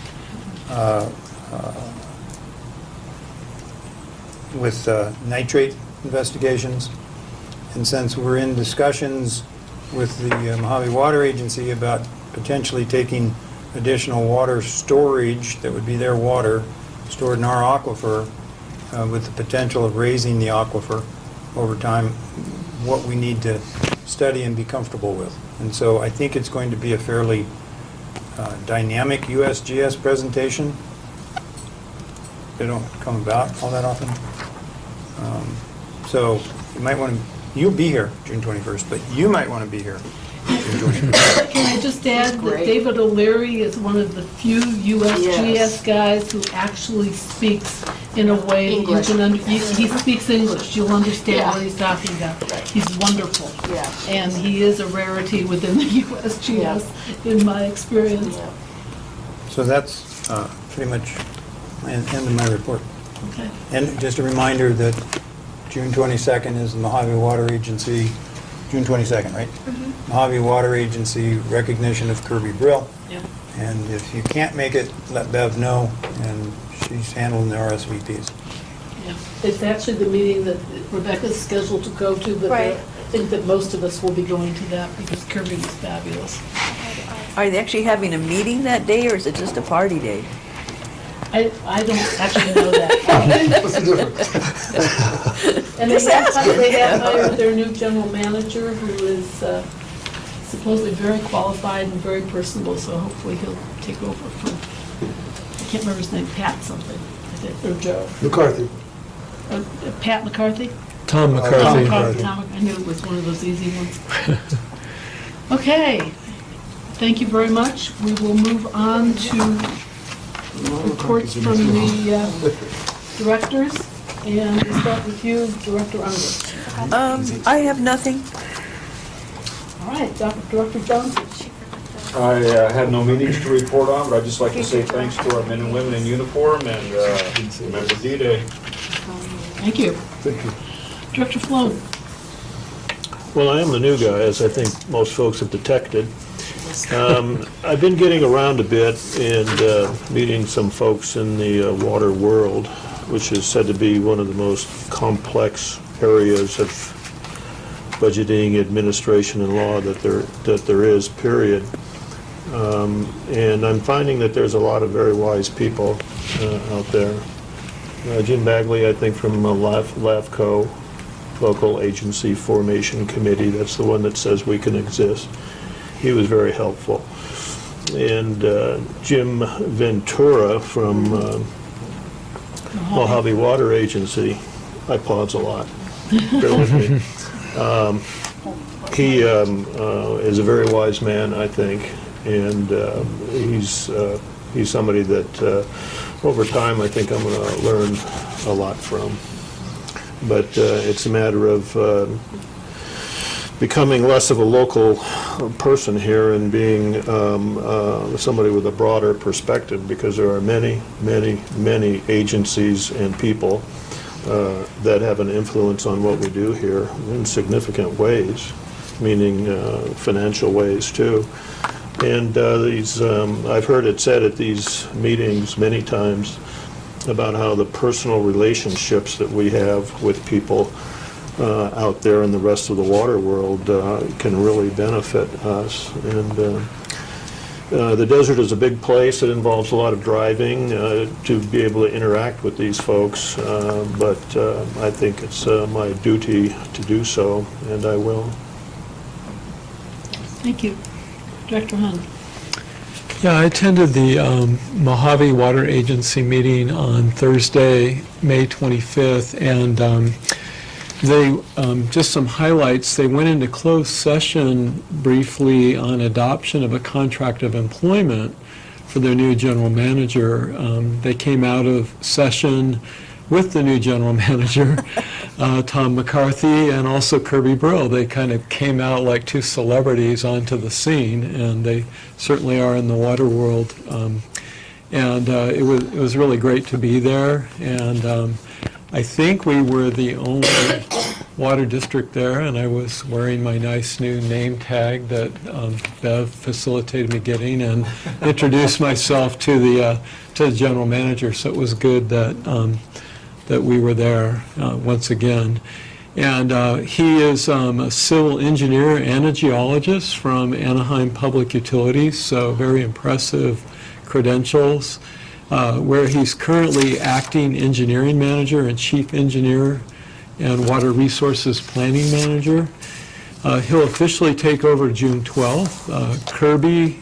with nitrate investigations. And since we're in discussions with the Mojave Water Agency about potentially taking additional water storage that would be their water stored in our aquifer, with the potential of raising the aquifer over time, what we need to study and be comfortable with. And so I think it's going to be a fairly dynamic USGS presentation. They don't come about all that often. So you might want to, you'll be here June 21st, but you might want to be here June 21st. Can I just add that David O'Leary is one of the few USGS guys who actually speaks in a way that you can he speaks English. You'll understand what he's talking about. He's wonderful. Yeah. And he is a rarity within the USGS, in my experience. So that's pretty much the end of my report. Okay. And just a reminder that June 22nd is the Mojave Water Agency, June 22nd, right? Mm-hmm. Mojave Water Agency recognition of Kirby Brill. Yeah. And if you can't make it, let Bev know, and she's handling the RSVPs. Yeah. It's actually the meeting that Rebecca's scheduled to go to, but I think that most of us will be going to that because Kirby is fabulous. Are they actually having a meeting that day, or is it just a party day? I don't actually know that. What's the difference? And they have hired their new general manager, who is supposedly very qualified and very personable, so hopefully he'll take over from, I can't remember his name, Pat something, I think, or Joe. McCarthy. Pat McCarthy? Tom McCarthy. I knew it was one of those easy ones. Okay, thank you very much. We will move on to reports from the directors, and we'll start with you, Director Unger. I have nothing. All right, Director Jones. I had no meetings to report on, but I'd just like to say thanks to our men and women in uniform and remember D-Day. Thank you. Thank you. Director Flood. Well, I am the new guy, as I think most folks have detected. I've been getting around a bit and meeting some folks in the water world, which is said to be one of the most complex areas of budgeting, administration, and law that there is, period. And I'm finding that there's a lot of very wise people out there. Jim Bagley, I think, from LAFCO, Local Agency Formation Committee, that's the one that says we can exist. He was very helpful. And Jim Ventura from Mojave Water Agency, I pause a lot, bear with me. He is a very wise man, I think, and he's somebody that over time I think I'm going to learn a lot from. But it's a matter of becoming less of a local person here and being somebody with a broader perspective, because there are many, many, many agencies and people that have an influence on what we do here in significant ways, meaning financial ways too. And I've heard it said at these meetings many times about how the personal relationships that we have with people out there in the rest of the water world can really benefit us. And The desert is a big place. It involves a lot of driving to be able to interact with these folks, but I think it's my duty to do so, and I will. Thank you. Director Hunt. Yeah, I attended the Mojave Water Agency meeting on Thursday, May 25th, and they, just some highlights, they went into closed session briefly on adoption of a contract of employment for their new general manager. They came out of session with the new general manager, Tom McCarthy, and also Kirby Brill. They kind of came out like two celebrities onto the scene, and they certainly are in the water world. It was really great to be there, and I think we were the only water district there, and I was wearing my nice new name tag that Bev facilitated me getting, and introduced myself to the general manager. So it was good that we were there once again. And he is a civil engineer and a geologist from Anaheim Public Utilities, so very impressive credentials. Where he's currently acting engineering manager and chief engineer and water resources planning manager. He'll officially take over June 12th. Kirby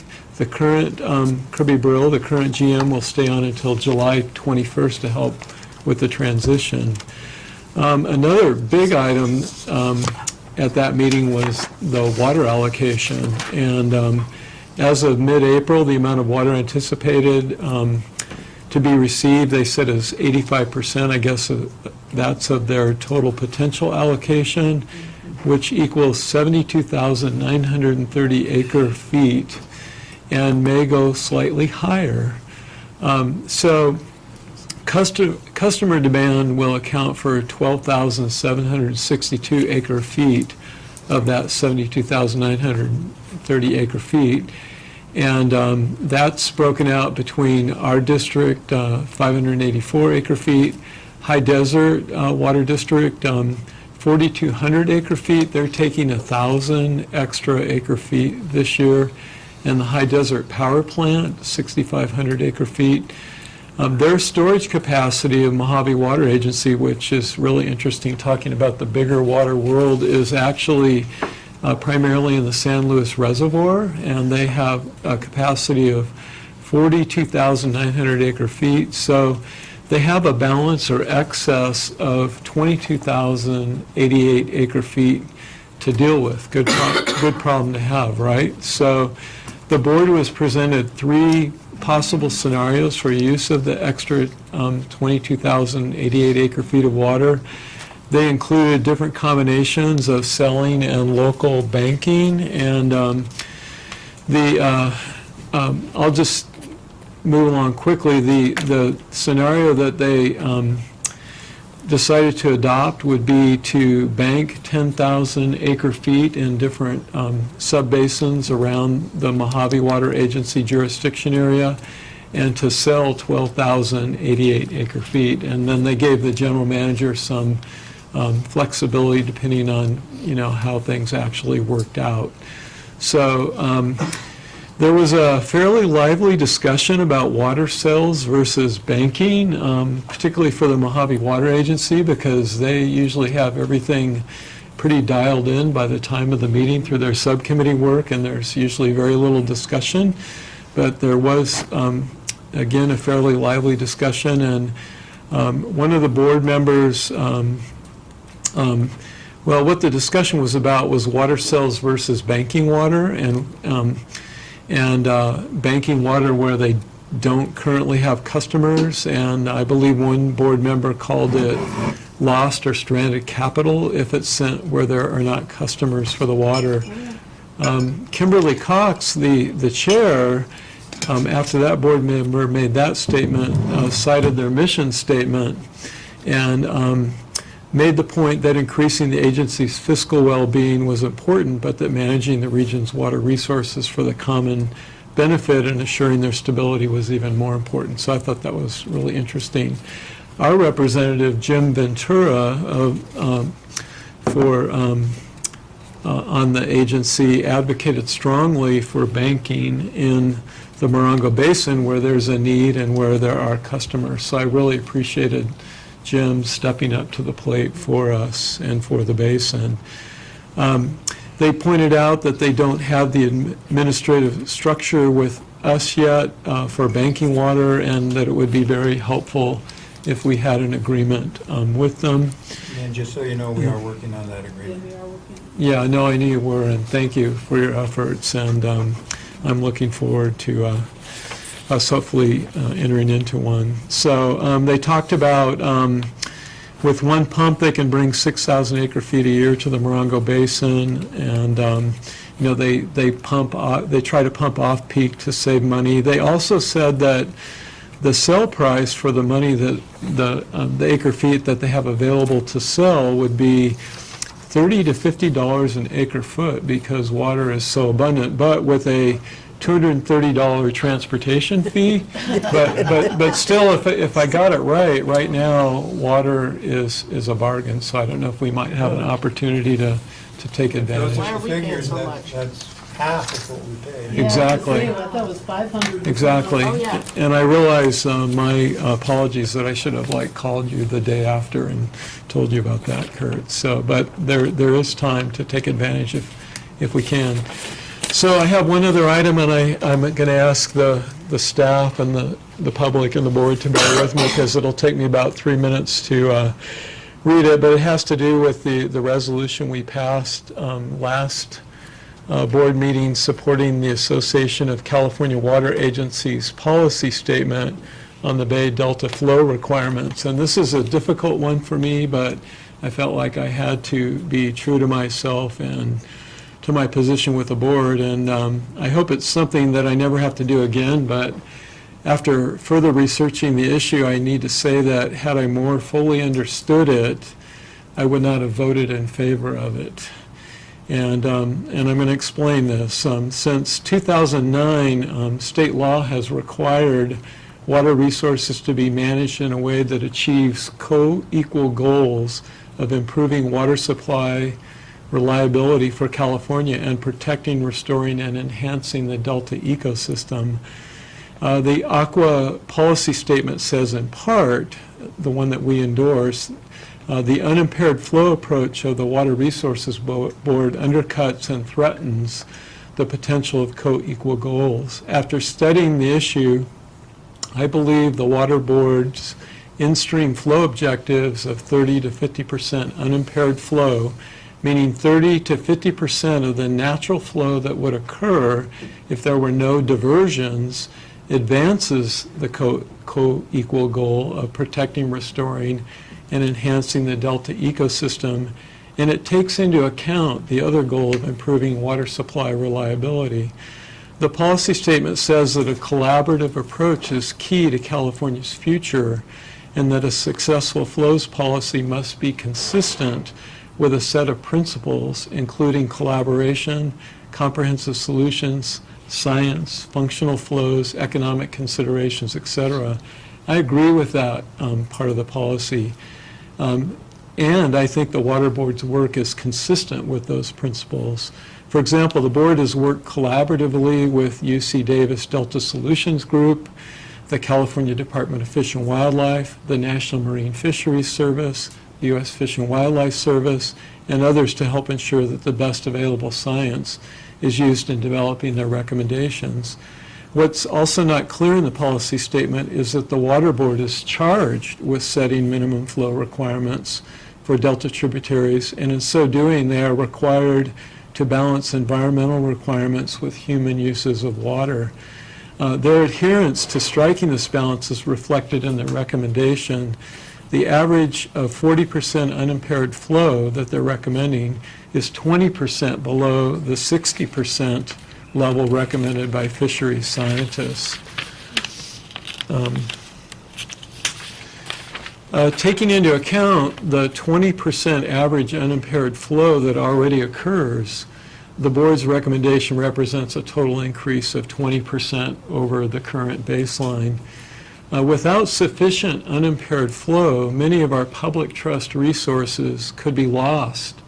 Brill, the current GM, will stay on until July 21st to help with the transition. Another big item at that meeting was the water allocation. And as of mid-April, the amount of water anticipated to be received, they said, is 85%. I guess that's of their total potential allocation, which equals 72,930 acre feet, and may go slightly higher. So customer demand will account for 12,762 acre feet of that 72,930 acre feet. And that's broken out between our district, 584 acre feet, High Desert Water District, 4,200 acre feet. They're taking 1,000 extra acre feet this year. And the High Desert Power Plant, 6,500 acre feet. Their storage capacity of Mojave Water Agency, which is really interesting, talking about the bigger water world, is actually primarily in the San Luis Reservoir, and they have a capacity of 42,900 acre feet. So they have a balance or excess of 22,088 acre feet to deal with. Good problem to have, right? So the board was presented 3 possible scenarios for use of the extra 22,088 acre feet of water. They included different combinations of selling and local banking, and I'll just move along quickly. The scenario that they decided to adopt would be to bank 10,000 acre feet in different subbasins around the Mojave Water Agency jurisdiction area, and to sell 12,088 acre feet. And then they gave the general manager some flexibility depending on, how things actually worked out. So there was a fairly lively discussion about water sales versus banking, particularly for the Mojave Water Agency, because they usually have everything pretty dialed in by the time of the meeting through their subcommittee work, and there's usually very little discussion. But there was, again, a fairly lively discussion, and one of the board members what the discussion was about was water sales versus banking water, and banking water where they don't currently have customers, and I believe one board member called it lost or stranded capital if it's sent where there are not customers for the water. Kimberly Cox, the chair, after that board member made that statement, cited their mission statement, and made the point that increasing the agency's fiscal well-being was important, but that managing the region's water resources for the common benefit and assuring their stability was even more important. So I thought that was really interesting. Our representative, Jim Ventura, on the agency advocated strongly for banking in the Morongo Basin where there's a need and where there are customers. So I really appreciated Jim stepping up to the plate for us and for the basin. They pointed out that they don't have the administrative structure with us yet for banking water, and that it would be very helpful if we had an agreement with them. And just so you know, we are working on that agreement. Yeah, no, I knew you were, and thank you for your efforts, and I'm looking forward to us hopefully entering into one. So they talked about with one pump, they can bring 6,000 acre-feet a year to the Morongo Basin, and you know, they try to pump off-peak to save money. They also said that the sell price for the money that the acre-feet that they have available to sell would be $30 to $50 an acre-foot because water is so abundant, but with a $230 transportation fee. But still, if I got it right now, water is a bargain. So I don't know if we might have an opportunity to take advantage. Why are we paying Figures, so that- much? that's half of what we paid. Yeah, Exactly. I thought it was 500. Exactly. Oh, yeah. And I realize my apologies that I should have called you the day after and told you about that, Kurt. So, but there is time to take advantage if we can. So I have one other item, and I'm going to ask the staff and the public and the board to bear with me because it'll take me about 3 minutes to read it, but it has to do with the resolution we passed last board meeting supporting the Association of California Water Agencies policy statement on the Bay Delta flow requirements. And this is a difficult one for me, but I felt like I had to be true to myself and to my position with the board. And I hope it's something that I never have to do again, but after further researching the issue, I need to say that had I more fully understood it, I would not have voted in favor of it. And I'm going to explain this. Since 2009, state law has required water resources to be managed in a way that achieves co-equal goals of improving water supply reliability for California and protecting, restoring, and enhancing the Delta ecosystem. The Aqua policy statement says in part, the one that we endorse, the unimpaired flow approach of the Water Resources Board undercuts and threatens the potential of co-equal goals. After studying the issue, I believe the Water Board's in-stream flow objectives of 30 to 50% unimpaired flow, meaning 30 to 50% of the natural flow that would occur if there were no diversions, advances the co-equal goal of protecting, restoring, and enhancing the Delta ecosystem, and it takes into account the other goal of improving water supply reliability. The policy statement says that a collaborative approach is key to California's future, and that a successful flows policy must be consistent with a set of principles, including collaboration, comprehensive solutions, science, functional flows, economic considerations, etc. I agree with that part of the policy. And I think the Water Board's work is consistent with those principles. For example, the board has worked collaboratively with UC Davis Delta Solutions Group, the California Department of Fish and Wildlife, the National Marine Fisheries Service, the U.S. Fish and Wildlife Service, and others to help ensure that the best available science is used in developing their recommendations. What's also not clear in the policy statement is that the Water Board is charged with setting minimum flow requirements for Delta tributaries, and in so doing, they are required to balance environmental requirements with human uses of water. Their adherence to striking this balance is reflected in their recommendation. The average of 40% unimpaired flow that they're recommending is 20% below the 60% level recommended by fisheries scientists. Taking into account the 20% average unimpaired flow that already occurs, the board's recommendation represents a total increase of 20% over the current baseline. Without sufficient unimpaired flow, many of our public trust resources could be lost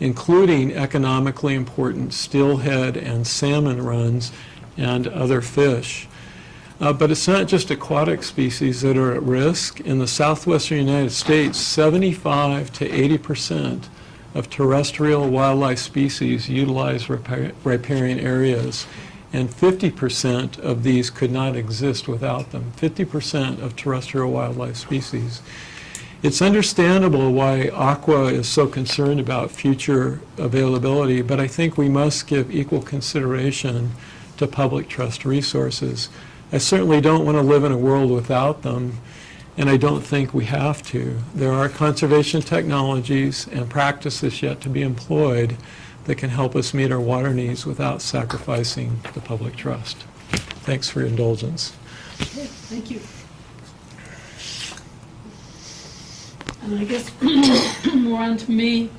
including economically important steelhead and salmon runs and other fish. But it's not just aquatic species that are at risk. In the southwestern United States, 75 to 80% of terrestrial wildlife species utilize riparian areas, and 50% of these could not exist without them. 50% of terrestrial wildlife species. It's understandable why Aqua is so concerned about future availability, but I think we must give equal consideration to public trust resources. I certainly don't want to live in a world without them, and I don't think we have to. There are conservation technologies and practices yet to be employed that can help us meet our water needs without sacrificing the public trust. Thanks for your indulgence. Okay, thank you. And I guess more on to me.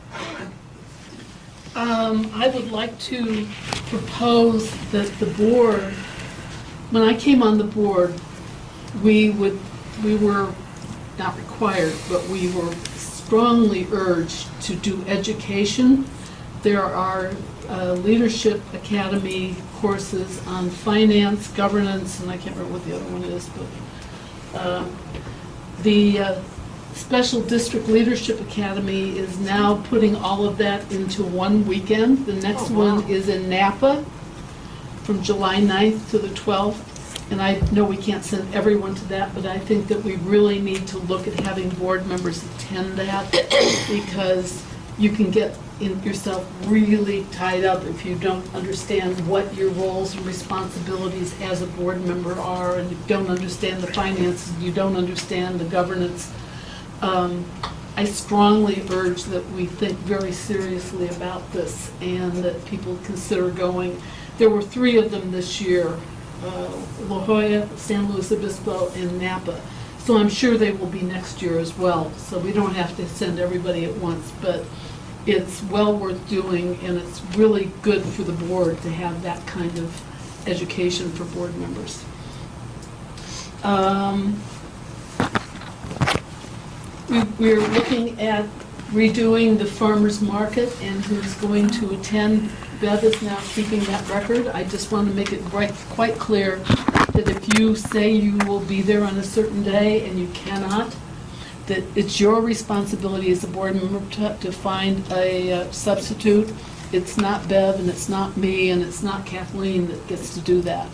I would like to propose that the board, when I came on the board, we were not required, but we were strongly urged to do education. There are Leadership Academy courses on finance, governance, and I can't remember what the other one is, but the Special District Leadership Academy is now putting all of that into one weekend. The next one is in Napa from July 9th to the 12th. And I know we can't send everyone to that, but I think that we really need to look at having board members attend that, because you can get yourself really tied up if you don't understand what your roles and responsibilities as a board member are, and you don't understand the finances, you don't understand the governance. I strongly urge that we think very seriously about this and that people consider going. There were 3 of them this year. La Jolla, San Luis Obispo, and Napa. So I'm sure they will be next year as well. So we don't have to send everybody at once, but it's well worth doing, and it's really good for the board to have that kind of education for board members. We're looking at redoing the farmer's market and who's going to attend. Bev is now keeping that record. I just want to make it quite clear that if you say you will be there on a certain day and you cannot, that it's your responsibility as a board member to find a substitute. It's not Bev, and it's not me, and it's not Kathleen that gets to do that.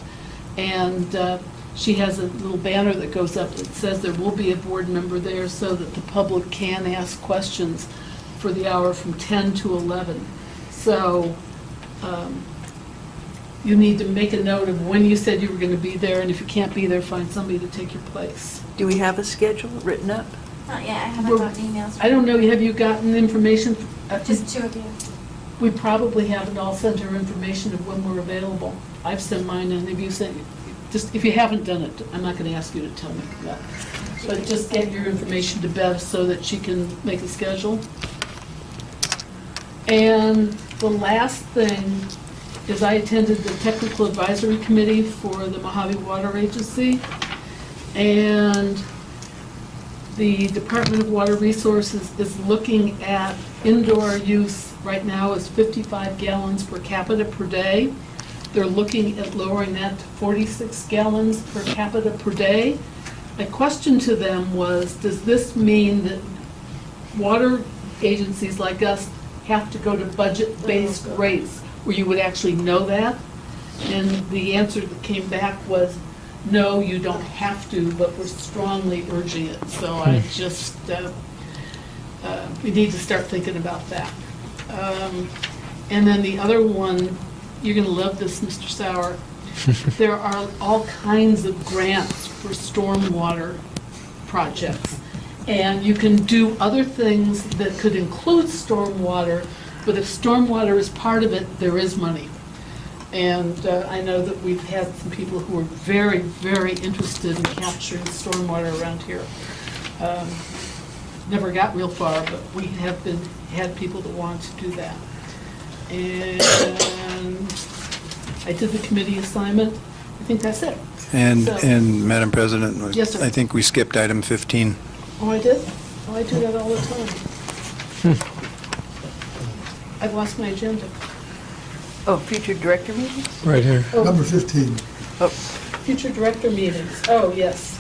And she has a little banner that goes up that says there will be a board member there so that the public can ask questions for the hour from 10 to 11. So you need to make a note of when you said you were going to be there, and if you can't be there, find somebody to take your place. Do we have a schedule written up? Not yet, I haven't gotten emails. I don't know, have you gotten information? Just 2 of you. We probably haven't all sent her information of when we're available. I've sent mine, and have you sent, just, if you haven't done it, I'm not going to ask you to tell me that. But just get your information to Bev so that she can make a schedule. And the last thing is I attended the Technical Advisory Committee for the Mojave Water Agency, and the Department of Water Resources is looking at indoor use right now is 55 gallons per capita per day. They're looking at lowering that to 46 gallons per capita per day. My question to them was, does this mean that water agencies like us have to go to budget-based rates where you would actually know that? And the answer that came back was, no, you don't have to, but we're strongly urging it. So I just, we need to start thinking about that. And then the other one, you're going to love this, Mr. Sauer. There are all kinds of grants for stormwater projects. And you can do other things that could include stormwater, but if stormwater is part of it, there is money. And I know that we've had some people who are very, very interested in capturing stormwater around here. Never got real far, but we have had people that want to do that. And I did the committee assignment. I think that's it. And So- Madam President, Yes, sir. I think we skipped item 15. Oh, I did? Oh, I do that all the time. I've lost my agenda. Oh, future director meetings? Right here. Number 15. Future director meetings, oh, yes.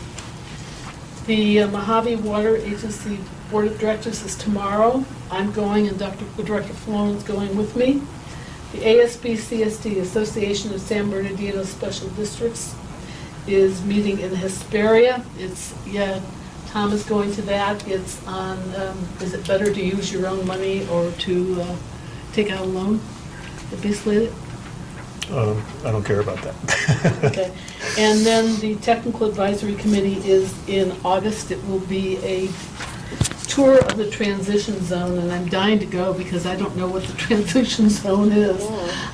The Mojave Water Agency Board of Directors is tomorrow. I'm going, and Director Florin's going with me. The ASB-CSD, Association of San Bernardino Special Districts, is meeting in Hesperia. Tom is going to that. It's on, is it better to use your own money or to take out a loan? Basically, I don't care about that. okay. And then the Technical Advisory Committee is in August. It will be a tour of the transition zone, and I'm dying to go because I don't know what the transition zone is.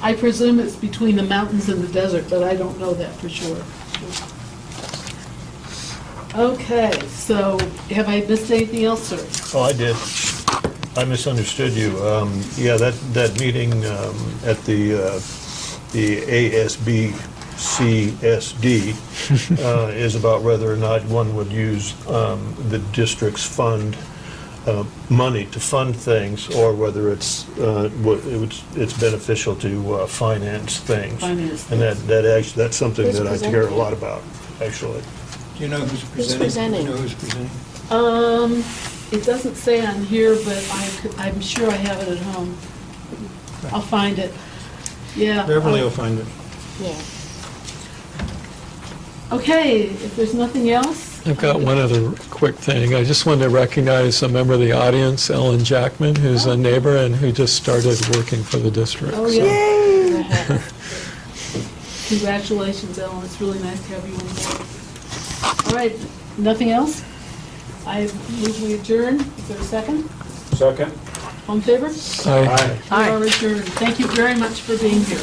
I presume it's between the mountains and the desert, but I don't know that for sure. Okay, so have I missed anything else, sir? Oh, I did. I misunderstood you. Yeah, that meeting at the ASB-CSD is about whether or not one would use the district's fund money to fund things, or whether it's beneficial to finance things. Finance And that's something Who's that I hear a presenting? lot about, actually. Do you know who's presenting? presenting? Do you know who's presenting? It doesn't say on here, but I'm sure I have it at home. I'll find it. Yeah. Beverly will find it. Yeah. Okay, if there's nothing else. I've got one other quick thing. I just wanted to recognize a member of the audience, Ellen Jackman, who's a neighbor and who just started working for the district. Oh, So- yeah. Congratulations, Ellen. It's really nice to have you on board. All right, nothing else? I move we adjourn. Is there a second? Second? All in favor? Aye. We are adjourned. Thank you very much for being here.